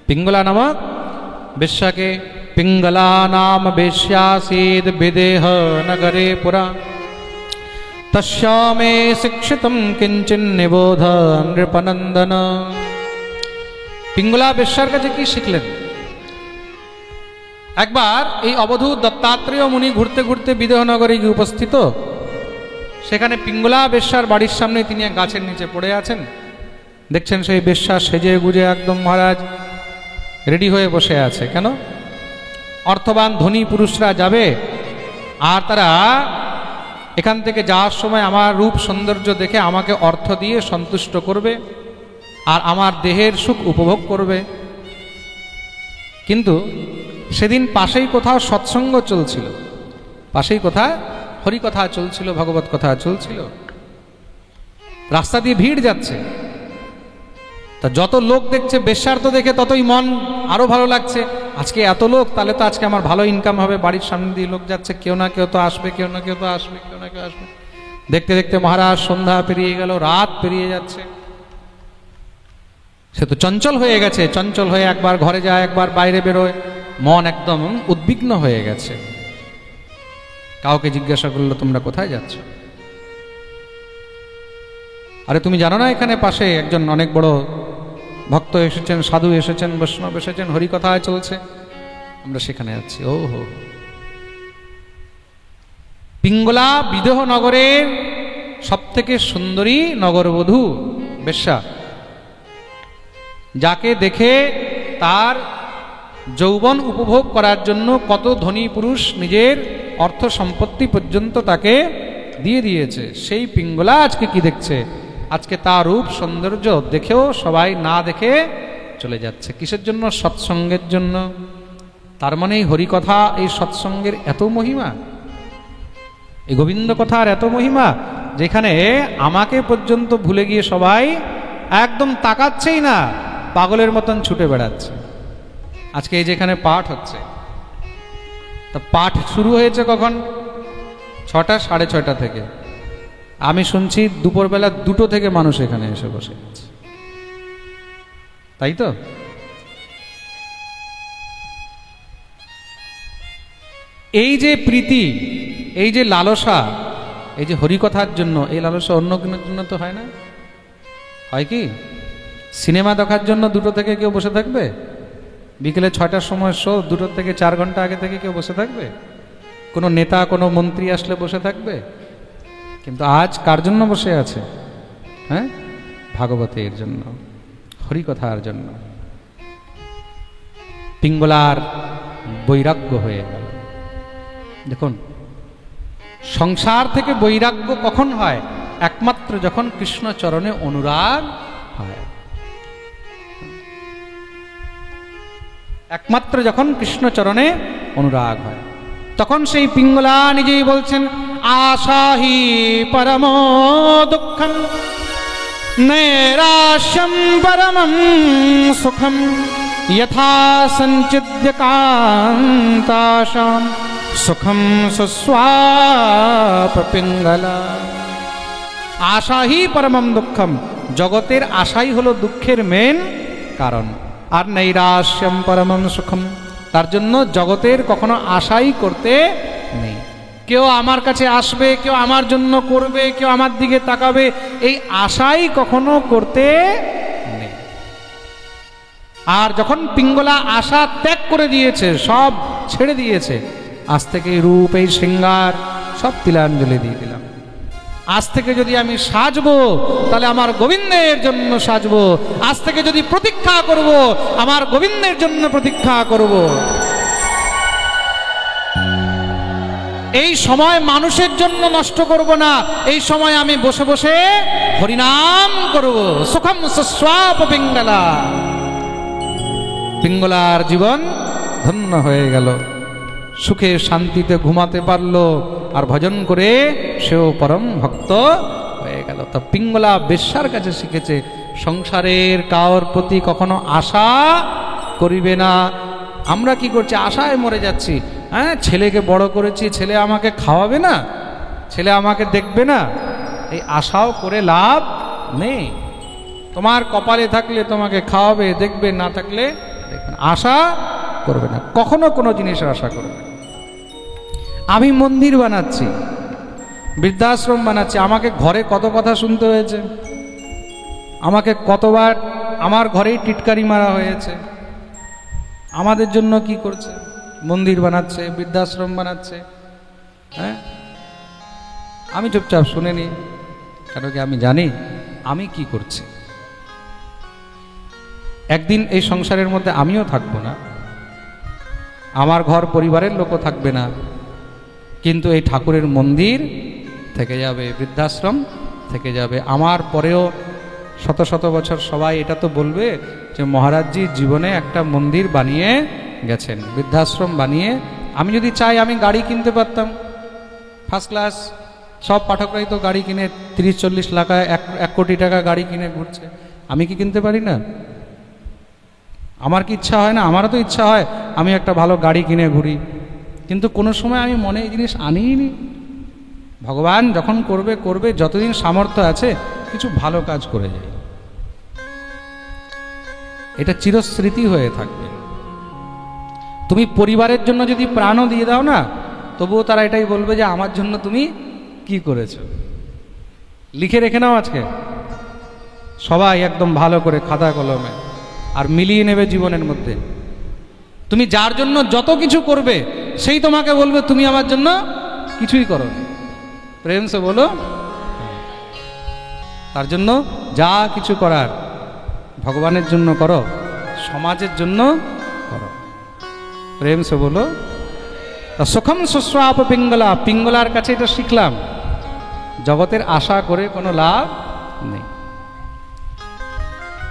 পিঙ্গলা নামক বেশ্যাকে। পিঙ্গলা নাম বেশ্যাসীদ বিদেহ নগরে পুরা, তস্যামে শিক্ষিতম কিঞ্চিন নিবোধ নৃপনন্দন। পিঙ্গলা বেশ্যার কাছে কি শিখলেন? একবার এই অবধূত দত্তাত্রেয় মুনি ঘুরতে ঘুরতে বিদেহনগরে গিয়ে উপস্থিত। সেখানে পিঙ্গলা বেশ্যার বাড়ির সামনে তিনি এক গাছের নিচে পড়ে আছেন। দেখছেন সেই বেশ্যা সেজে গুজে একদম মহারাজ রেডি হয়ে বসে আছে। কেন? অর্থবান ধনী পুরুষরা যাবে আর তারা এখান থেকে যাওয়ার সময় আমার রূপ সৌন্দর্য দেখে আমাকে অর্থ দিয়ে সন্তুষ্ট করবে আর আমার দেহের সুখ উপভোগ করবে। কিন্তু সেদিন পাশেই কোথাও সৎসঙ্গ চলছিল, পাশেই কোথায় হরিকথা চলছিল, ভগবত কথা চলছিল। রাস্তা দিয়ে ভিড় যাচ্ছে, তা যত লোক দেখছে বেশ্যার তো দেখে ততই মন আরো ভালো লাগছে। আজকে এত লোক, তাহলে তো আজকে আমার ভালো ইনকাম হবে। বাড়ির সামনে দিয়ে লোক যাচ্ছে, কেউ না কেউ তো আসবে, কেউ না কেউ তো আসবে, কেউ না কেউ আসবে। দেখতে দেখতে মহারাজ সন্ধ্যা পেরিয়ে গেল, রাত পেরিয়ে যাচ্ছে। সে তো চঞ্চল হয়ে গেছে, চঞ্চল হয়ে একবার ঘরে যায়, একবার বাইরে বেরোয়, মন একদম উদ্বিগ্ন হয়ে গেছে। কাউকে জিজ্ঞাসা করলো তোমরা কোথায় যাচ্ছ? আরে তুমি জানো না এখানে পাশে একজন অনেক বড় ভক্ত এসেছেন, সাধু এসেছেন, বৈষ্ণব এসেছেন, হরিকথা চলছে, আমরা সেখানে যাচ্ছি। ও হো। পিঙ্গলা বিদেহ নগরের সব থেকে সুন্দরী নগরবধূ বেশ্যা, যাকে দেখে তার যৌবন উপভোগ করার জন্য কত ধনী পুরুষ নিজের অর্থ সম্পত্তি পর্যন্ত তাকে দিয়ে দিয়েছে, সেই পিঙ্গলা আজকে কি দেখছে? আজকে তার রূপ সৌন্দর্য দেখেও সবাই না দেখে চলে যাচ্ছে। কিসের জন্য? সৎসঙ্গের জন্য। তার মানে এই হরিকথা, এই সৎসঙ্গের এত মহিমা, এই গোবিন্দ কথার এত মহিমা, যেখানে আমাকে পর্যন্ত ভুলে গিয়ে সবাই একদম তাকাচ্ছেই না, পাগলের মতন ছুটে বেড়াচ্ছে। আজকে এই যেখানে পাঠ হচ্ছে, তা পাঠ শুরু হয়েছে কখন? 6টা 6:30 থেকে। আমি শুনছি দুপুরবেলা 2টো থেকে মানুষ এখানে এসে বসে আছে, তাই তো? এই যে প্রীতি, এই যে লালসা, এই যে হরিকথার জন্য, এই লালসা অন্য কোনোর জন্য তো হয় না। হয় কি? সিনেমা দেখার জন্য 2টো থেকে কেউ বসে থাকবে? বিকেলে 6টার সময় শো, 2টো থেকে 4 ঘন্টা আগে থেকে কেউ বসে থাকবে? কোনো নেতা, কোনো মন্ত্রী আসলে বসে থাকবে? কিন্তু আজ কার জন্য বসে আছে? হ্যাঁ, ভাগবতের জন্য, হরিকথার জন্য। পিঙ্গলার বৈরাগ্য হয়ে গেল। দেখুন, সংসার থেকে বৈরাগ্য কখন হয়? একমাত্র যখন কৃষ্ণ চরণে অনুরাগ হয়। একমাত্র যখন কৃষ্ণচরণে অনুরাগ হয়। তখন সেই পিঙ্গলা নিজেই বলছেন, আশাহি পরম দুঃখম নৈরাশ্যম পরমম সুখম যথা সঞ্চিদ্য কান্তাশাম সুখম সুস্বাপ পিঙ্গলা। আশাহি পরমম দুঃখম, জগতের আশাই হলো দুঃখের মেন কারণ। আর নৈরাশ্যম পরমম সুখম, তার জন্য জগতের কখনো আশাই করতে নেই। কেউ আমার কাছে আসবে, কেউ আমার জন্য করবে, কেউ আমার দিকে তাকাবে, এই আশাই কখনো করতে নেই। আর যখন পিঙ্গলা আশা ত্যাগ করে দিয়েছে, সব ছেড়ে দিয়েছে, আজ থেকে রূপ এই শৃঙ্গার সব তিলাঞ্জলি দিয়ে দিলাম। আজ থেকে যদি আমি সাজবো তাহলে আমার গোবিন্দের জন্য সাজবো, আজ থেকে যদি প্রতীক্ষা করব আমার গোবিন্দের জন্য প্রতীক্ষা করব। এই সময় মানুষের জন্য নষ্ট করব না, এই সময় আমি বসে বসে হরিনাম করব। সুখম সুস্বাপ পিঙ্গলা, পিঙ্গলার জীবন ধন্য হয়ে গেল, সুখে শান্তিতে ঘুমাতে পারলো, আর ভজন করে সেও পরম ভক্ত হয়ে গেল। তো পিঙ্গলা বেশ্যার কাছে শিখেছে সংসারের কারোর প্রতি কখনো আশা করিবে না। আমরা কি করছি? আশায় মরে যাচ্ছি। হ্যাঁ, ছেলেকে বড় করেছি, ছেলে আমাকে খাওয়াবে না, ছেলে আমাকে দেখবে না, এই আশাও করে লাভ নেই। তোমার কপালে থাকলে তোমাকে খাওয়াবে, দেখবে, না থাকলে দেখবে না। আশা করবে না, কখনো কোনো জিনিসের আশা করবে না। আমি মন্দির বানাচ্ছি, বৃদ্ধাশ্রম বানাচ্ছি, আমাকে ঘরে কত কথা শুনতে হয়েছে, আমাকে কতবার আমার ঘরেই টিটকারি মারা হয়েছে। আমাদের জন্য কি করছে? মন্দির বানাচ্ছে, বৃদ্ধাশ্রম বানাচ্ছে। হ্যাঁ, আমি চুপচাপ শুনে নি, কারণ কি আমি জানি আমি কি করছি। একদিন এই সংসারের মধ্যে আমিও থাকবো না, আমার ঘর পরিবারের লোকও থাকবে না, কিন্তু এই ঠাকুরের মন্দির থেকে যাবে, বৃদ্ধাশ্রম থেকে যাবে। আমার পরেও শত শত বছর সবাই এটা তো বলবে যে মহারাজজি জীবনে একটা মন্দির বানিয়ে গেছেন, বৃদ্ধাশ্রম বানিয়ে। আমি যদি চাই আমি গাড়ি কিনতে পারতাম ফার্স্ট ক্লাস, সব পাঠকরাই তো গাড়ি কিনে 30-40 লাখ, 1 কোটি টাকা গাড়ি কিনে ঘুরছে। আমি কি কিনতে পারি না? আমার কি ইচ্ছা হয় না? আমারও তো ইচ্ছা হয় আমি একটা ভালো গাড়ি কিনে ঘুরি, কিন্তু কোনো সময় আমি মনে এই জিনিস আনিনি। ভগবান যখন করবে করবে, যতদিন সামর্থ্য আছে কিছু ভালো কাজ করে যাই, এটা চিরস্মৃতি হয়ে থাকবে। তুমি পরিবারের জন্য যদি প্রাণও দিয়ে দাও না, তবুও তারা এটাই বলবে যে আমার জন্য তুমি কি করেছো। লিখে রেখে নাও আজকে সবাই একদম ভালো করে খাতা কলমে, আর মিলিয়ে নেবে জীবনের মধ্যে। তুমি যার জন্য যত কিছু করবে সেই তোমাকে বলবে তুমি আমার জন্য কিছুই করো। প্রেম সে বলো, তার জন্য যা কিছু করার ভগবানের জন্য করো, সমাজের জন্য করো। প্রেম সে বলো। তা সুখম সুস্বাপ পিঙ্গলা, পিঙ্গলার কাছে এটা শিখলাম, জগতের আশা করে কোনো লাভ নেই।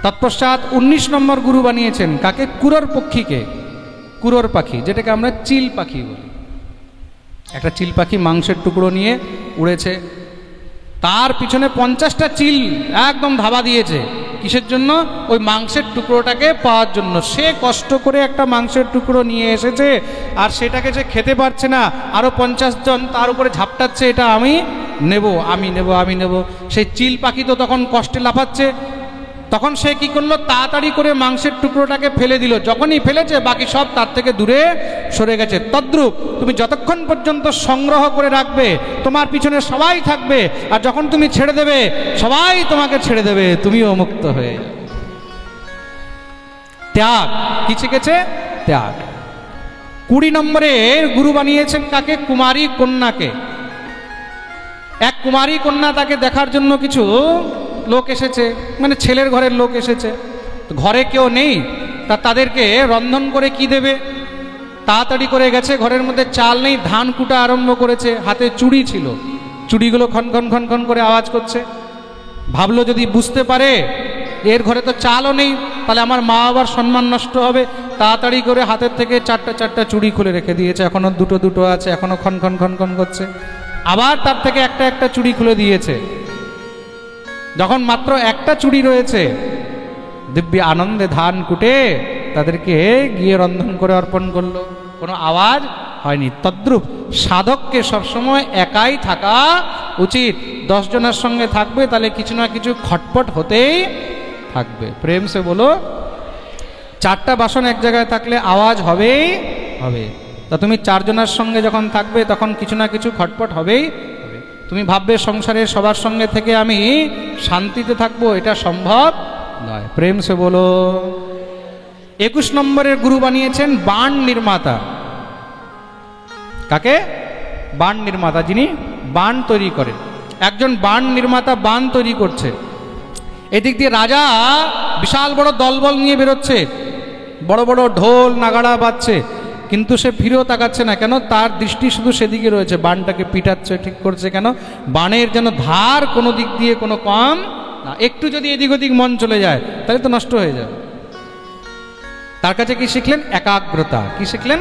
তৎপশ্চাৎ 19 নম্বর গুরু বানিয়েছেন কাকে? কুরর পক্ষীকে। কুরর পাখি, যেটাকে আমরা চিল পাখি বলি। একটা চিল পাখি মাংসের টুকরো নিয়ে উড়েছে, তার পিছনে 50টা চিল একদম ধাবা দিয়েছে। কিসের জন্য? ওই মাংসের টুকরোটাকে পাওয়ার জন্য। সে কষ্ট করে একটা মাংসের টুকরো নিয়ে এসেছে, আর সেটাকে যে খেতে পারছে না, আরো 50 জন তার উপরে ঝাপটাচ্ছে, এটা আমি নেব, আমি নেব, আমি নেব। সেই চিল পাখি তো তখন কষ্টে লাফাচ্ছে, তখন সে কি করলো? তাড়াতাড়ি করে মাংসের টুকরোটাকে ফেলে দিল। যখনই ফেলেছে বাকি সব তার থেকে দূরে সরে গেছে। তদ্রূপ তুমি যতক্ষণ পর্যন্ত সংগ্রহ করে রাখবে তোমার পিছনে সবাই থাকবে, আর যখন তুমি ছেড়ে দেবে সবাই তোমাকে ছেড়ে দেবে, তুমিও মুক্ত হয়ে যাবে। ত্যাগ কি শিখেছে? ত্যাগ। 20 নম্বরের গুরু বানিয়েছেন কাকে? কুমারী কন্যাকে। এক কুমারী কন্যা, তাকে দেখার জন্য কিছু লোক এসেছে, মানে ছেলের ঘরের লোক এসেছে। ঘরে কেউ নেই, তাদেরকে রন্ধন করে কি দেবে? তাড়াতাড়ি করে গেছে, ঘরের মধ্যে চাল নেই, ধান কুটা আরম্ভ করেছে, হাতে চুড়ি ছিল, চুড়িগুলো খনখন খনখন করে আওয়াজ করছে। ভাবলো যদি বুঝতে পারে এর ঘরে তো চালও নেই, তাহলে আমার মা বাবার সম্মান নষ্ট হবে, তাড়াতাড়ি করে হাতের থেকে চারটা চারটা চুড়ি খুলে রেখে দিয়েছে, এখনো দুটো দুটো আছে, এখনো খন খন খন খন করছে। আবার তার থেকে একটা একটা চুড়ি খুলে দিয়েছে। যখন মাত্র একটা চুড়ি রয়েছে, দিব্যি আনন্দে ধান কুটে তাদেরকে গিয়ে রন্ধন করে অর্পণ করলো, কোনো আওয়াজ হয়নি। তদ্রূপ সাধককে সবসময় একাই থাকা উচিত। 10 জনের সঙ্গে থাকবে তাহলে কিছু না কিছু খটপট হতেই থাকবে। প্রেম সে বলো, 4টা বাসন এক জায়গায় থাকলে আওয়াজ হবেই হবে। তা তুমি 4 জনের সঙ্গে যখন থাকবে তখন কিছু না কিছু খটপট হবেই হবে। তুমি ভাববে সংসারের সবার সঙ্গে থেকে আমি শান্তিতে থাকবো, এটা সম্ভব নয়। প্রেম সে বলো। 21 নম্বরের গুরু বানিয়েছেন বাণ নির্মাতা। কাকে? বাণ নির্মাতা, যিনি বাণ তৈরি করেন। একজন বাণ নির্মাতা বাণ তৈরি করছে, এদিক দিয়ে রাজা বিশাল বড় দলবল নিয়ে বেরোচ্ছে, বড় বড় ঢোল নাগাড়া বাজছে, কিন্তু সে ফিরেও তাকাচ্ছে না। কেন? তার দৃষ্টি শুধু সেদিকে রয়েছে, বাণটাকে পিটাচ্ছে, ঠিক করছে। কেন? বাণের যেন ধার কোনো দিক দিয়ে কোনো কম না। একটু যদি এদিক ওদিক মন চলে যায় তাহলে তো নষ্ট হয়ে যাবে। তার কাছে কি শিখলেন? একাগ্রতা। কি শিখলেন?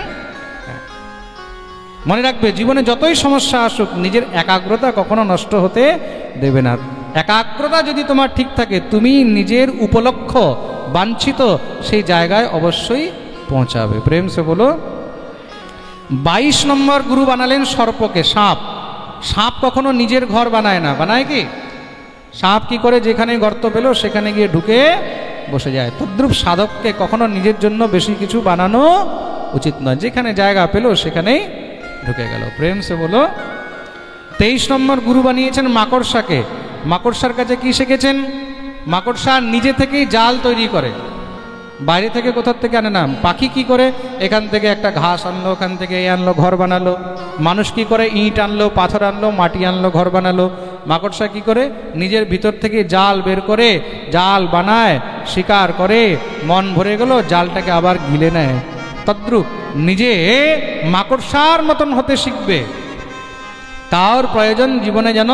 মনে রাখবে, জীবনে যতই সমস্যা আসুক নিজের একাগ্রতা কখনো নষ্ট হতে দেবে না। একাগ্রতা যদি তোমার ঠিক থাকে, তুমি নিজের উপলক্ষ্য বাঞ্ছিত সেই জায়গায় অবশ্যই পৌঁছাবে। প্রেম সে বলো। 22 নম্বর গুরু বানালেন সর্পকে, সাপ। সাপ কখনো নিজের ঘর বানায় না, বানায় কি? সাপ কি করে? যেখানে গর্ত পেল সেখানে গিয়ে ঢুকে বসে যায়। তদ্রূপ সাধককে কখনো নিজের জন্য বেশি কিছু বানানো উচিত নয়, যেখানে জায়গা পেল সেখানেই ঢুকে গেল। প্রেম সে বলো। 23 নম্বর গুরু বানিয়েছেন মাকড়সাকে। মাকড়সার কাছে কি শিখেছেন? মাকড়সা নিজে থেকেই জাল তৈরি করে, বাইরে থেকে কোথার থেকে আনে না। পাখি কি করে? এখান থেকে একটা ঘাস আনলো, ওখান থেকে এই আনলো, ঘর বানালো। মানুষ কি করে? ইট আনলো, পাথর আনলো, মাটি আনলো, ঘর বানালো। মাকড়সা কি করে? নিজের ভিতর থেকে জাল বের করে জাল বানায়, শিকার করে, মন ভরে গেল, জালটাকে আবার গিলে নেয়। তদ্রূপ নিজে মাকড়সার মতন হতে শিখবে, তার প্রয়োজন জীবনে যেন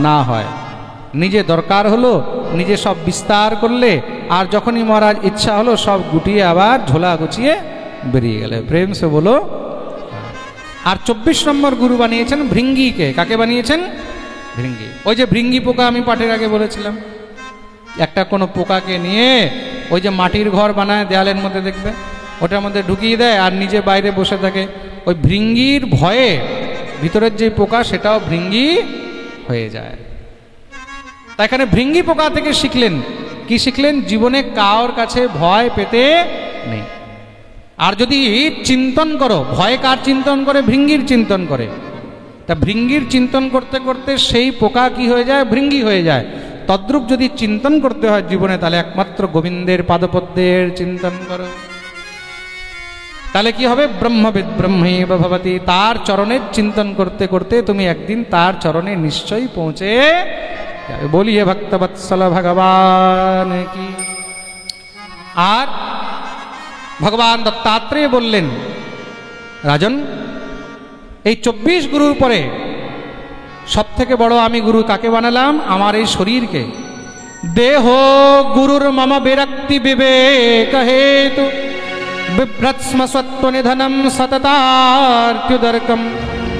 না হয়। নিজে দরকার হলো নিজে সব বিস্তার করলে, আর যখনই মহারাজ ইচ্ছা হলো সব গুটিয়ে আবার ঝোলা গুছিয়ে বেরিয়ে গেলে। প্রেম সে বলো। আর 24 নম্বর গুরু বানিয়েছেন ভৃঙ্গিকে। কাকে বানিয়েছেন? ভৃঙ্গি। ওই যে ভৃঙ্গি পোকা আমি পাঠের আগে বলেছিলাম, একটা কোনো পোকাকে নিয়ে ওই যে মাটির ঘর বানায় দেয়ালের মধ্যে, দেখবে ওটার মধ্যে ঢুকিয়ে দেয় আর নিজে বাইরে বসে থাকে। ওই ভৃঙ্গির ভয়ে ভিতরের যে পোকা সেটাও ভৃঙ্গি হয়ে যায়। তাই এখানে ভৃঙ্গি পোকা থেকে শিখলেন কি? শিখলেন জীবনে কার কাছে ভয় পেতে নেই। আর যদি চিন্তন করো, ভয় কার চিন্তন করে? ভৃঙ্গির চিন্তন করে। তা ভৃঙ্গির চিন্তন করতে করতে সেই পোকা কি হয়ে যায়? ভৃঙ্গি হয়ে যায়। তদ্রূপ যদি চিন্তন করতে হয় জীবনে, তাহলে একমাত্র গোবিন্দের পাদপদ্মের চিন্তন করো। তাহলে কি হবে? ব্রহ্মবিদ ব্রহ্মৈব ভবতি। তার চরণের চিন্তন করতে করতে তুমি একদিন তার চরণে নিশ্চয়ই পৌঁছে যাবে। বলিয়ে ভক্তবৎসল ভগবান কি। আর ভগবান দত্তাত্রেয় বললেন, রাজন, এই 24 গুরুর পরে সব থেকে বড় আমি গুরু কাকে বানালাম? আমার এই শরীরকে। দেহ গুরুর মম বিরক্তি বিবেক হেতু বিভ্রৎস্ম সত্ত্ব নিধনম সততার্ক্যুদর্কম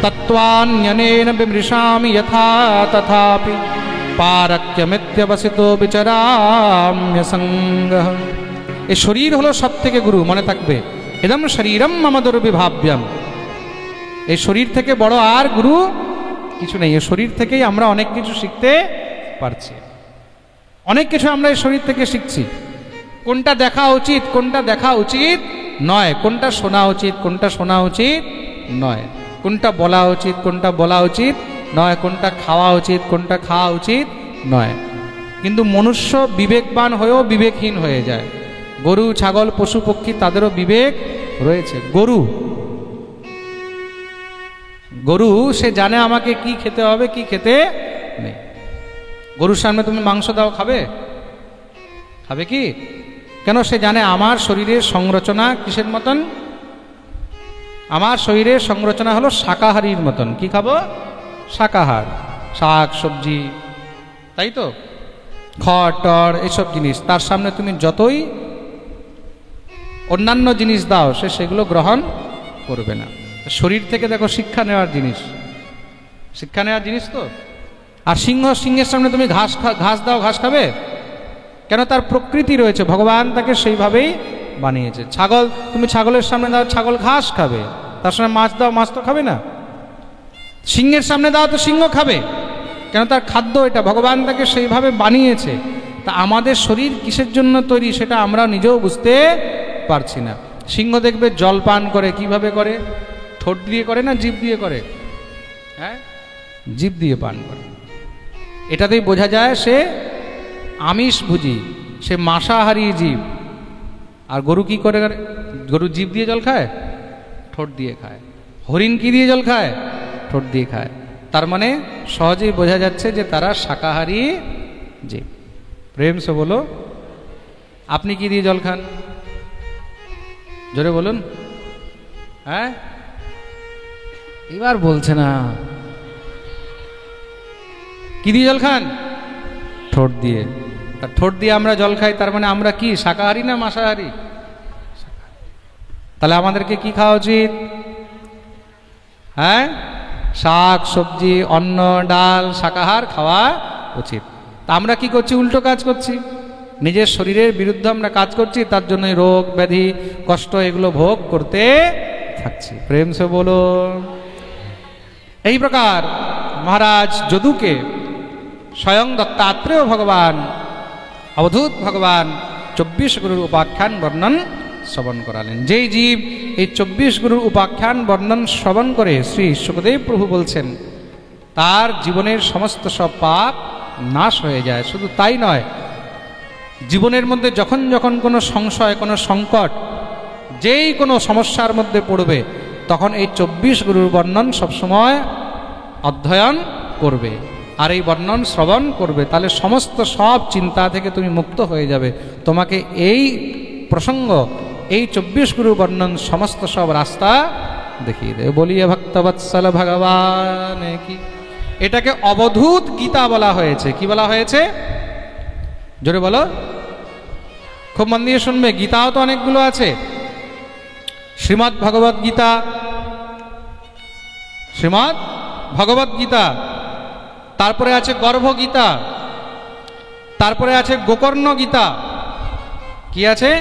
তত্ত্বান্যনেন বিমৃশামি যথা তথাপি পারক্যমিত্যবসিতো বিচরাম্য সঙ্গঃ। এই শরীর হলো সব থেকে গুরু, মনে থাকবে। এদম শরীরম মম দুর্বিভাব্যম। এই শরীর থেকে বড় আর গুরু কিছু নেই। এই শরীর থেকেই আমরা অনেক কিছু শিখতে পারছি, অনেক কিছু আমরা এই শরীর থেকে শিখছি। কোনটা দেখা উচিত, কোনটা দেখা উচিত নয়, কোনটা শোনা উচিত, কোনটা শোনা উচিত নয়, কোনটা বলা উচিত, কোনটা বলা উচিত নয়, কোনটা খাওয়া উচিত, কোনটা খাওয়া উচিত নয়। কিন্তু মনুষ্য বিবেকবান হয়েও বিবেকহীন হয়ে যায়। গরু ছাগল পশু পক্ষী তাদেরও বিবেক রয়েছে। গরু সে জানে আমাকে কি খেতে হবে, কি খেতে নেই। গরুর সামনে তুমি মাংস দাও, খাবে? খাবে কি? কেন? সে জানে আমার শরীরের সংরচনা কিসের মতন? আমার শরীরের সংরচনা হলো শাকাহারীর মতন। কি খাবো? শাকাহার, শাক সবজি, তাই তো, খড় টড় এসব জিনিস। তার সামনে তুমি যতই অন্যান্য জিনিস দাও, সে সেগুলো গ্রহণ করবে না। শরীর থেকে দেখো শিক্ষা নেওয়ার জিনিস, শিক্ষা নেওয়ার জিনিস তো। আর সিংহের সামনে তুমি ঘাস দাও, ঘাস খাবে কেন? তার প্রকৃতি রয়েছে, ভগবান তাকে সেইভাবেই বানিয়েছে। ছাগল, তুমি ছাগলের সামনে দাও, ছাগল ঘাস খাবে। তার সামনে মাছ দাও, মাছ তো খাবে না। সিংহের সামনে দাও তো সিংহ খাবে, কেন? তার খাদ্য এটা, ভগবান তাকে সেইভাবে বানিয়েছে। তা আমাদের শরীর কিসের জন্য তৈরি সেটা আমরা নিজেও বুঝতে পারছি না। সিংহ দেখবে জল পান করে, কিভাবে করে? ঠোঁট দিয়ে করে না জিভ দিয়ে করে? হ্যাঁ, জিভ দিয়ে পান করে। এটাতেই বোঝা যায় সে আমিষভোজী, সে মাংসাহারী জীব। আর গরু কি করে? গরু জিভ দিয়ে জল খায়, ঠোঁট দিয়ে খায়। হরিণ কি দিয়ে জল খায়? ঠোঁট দিয়ে খায়। তার মানে সহজেই বোঝা যাচ্ছে যে তারা শাকাহারী জীব। প্রেম সে বলো, আপনি কি দিয়ে জল খান? জোরে বলুন। হ্যাঁ, এবার বলছে না। কি দিয়ে জল খান? ঠোঁট দিয়ে। তা ঠোঁট দিয়ে আমরা জল খাই, তার মানে আমরা কি শাকাহারী না মাংসাহারী? তাহলে আমাদেরকে কি খাওয়া উচিত? হ্যাঁ, শাক সবজি, অন্ন ডাল, শাকাহার খাওয়া উচিত। তা আমরা কি করছি? উল্টো কাজ করছি, নিজের শরীরের বিরুদ্ধে আমরা কাজ করছি। তার জন্য রোগ ব্যাধি কষ্ট এগুলো ভোগ করতে থাকছি। প্রেম সে বলো। এই প্রকার মহারাজ যদুকে স্বয়ং দত্তাত্রেয় ভগবান, অবধূত ভগবান 24 গুরুর উপাখ্যান বর্ণন শ্রবণ করালেন। যেই জীব এই 24 গুরুর উপাখ্যান বর্ণন শ্রবণ করে, শ্রী সুখদেব প্রভু বলছেন, তার জীবনের সমস্ত সব পাপ নাশ হয়ে যায়। শুধু তাই নয়, জীবনের মধ্যে যখন যখন কোনো সংশয়, কোনো সংকট, যেই কোনো সমস্যার মধ্যে পড়বে, তখন এই 24 গুরুর বর্ণন সবসময় অধ্যয়ন করবে আর এই বর্ণন শ্রবণ করবে। তাহলে সমস্ত সব চিন্তা থেকে তুমি মুক্ত হয়ে যাবে। তোমাকে এই প্রসঙ্গ, এই 24 গুরু বর্ণন সমস্ত সব রাস্তা দেখিয়ে দেবে। বলিয়ে ভক্তবৎসল ভগবান কি। এটাকে অবধূত গীতা বলা হয়েছে। কি বলা হয়েছে? জোরে বলো, খুব মন দিয়ে শুনবে। গীতাও তো অনেকগুলো আছে। শ্রীমদ্ ভগবদ গীতা, শ্রীমদ্ ভগবদ গীতা, তারপরে আছে গর্ভ গীতা, তারপরে আছে গোকর্ণ গীতা। কি আছে?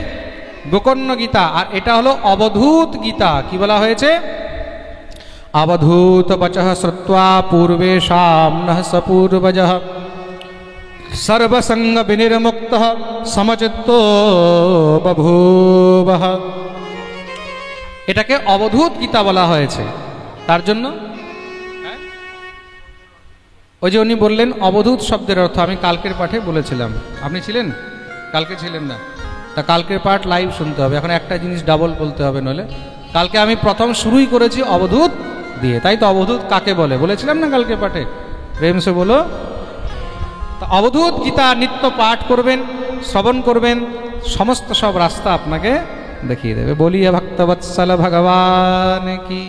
গোকর্ণ গীতা। আর এটা হলো অবধূত গীতা। কি বলা হয়েছে? অবধূত বচঃ শ্রুত্বা পূর্বেশাম নঃ সপূর্বজঃ সর্বসঙ্গ বিনির্মুক্তঃ সমচিত্তো বভূবঃ। এটাকে অবধূত গীতা বলা হয়েছে। তার জন্য ওই যে উনি বললেন অবধূত শব্দের অর্থ আমি কালকের পাঠে বলেছিলাম। আপনি ছিলেন? কালকে ছিলেন না? তা কালকের পাঠ লাইভ শুনতে হবে। এখন একটা জিনিস ডাবল বলতে হবে, নইলে। কালকে আমি প্রথম শুরুই করেছি অবধূত দিয়ে, তাই তো। অবধূত কাকে বলে বলেছিলাম না কালকে পাঠে? প্রেম সে বলো। তা অবধূত গীতা নিত্য পাঠ করবেন, শ্রবণ করবেন, সমস্ত সব রাস্তা আপনাকে দেখিয়ে দেবে। বলিয়ে ভক্তবৎসল ভগবান কি।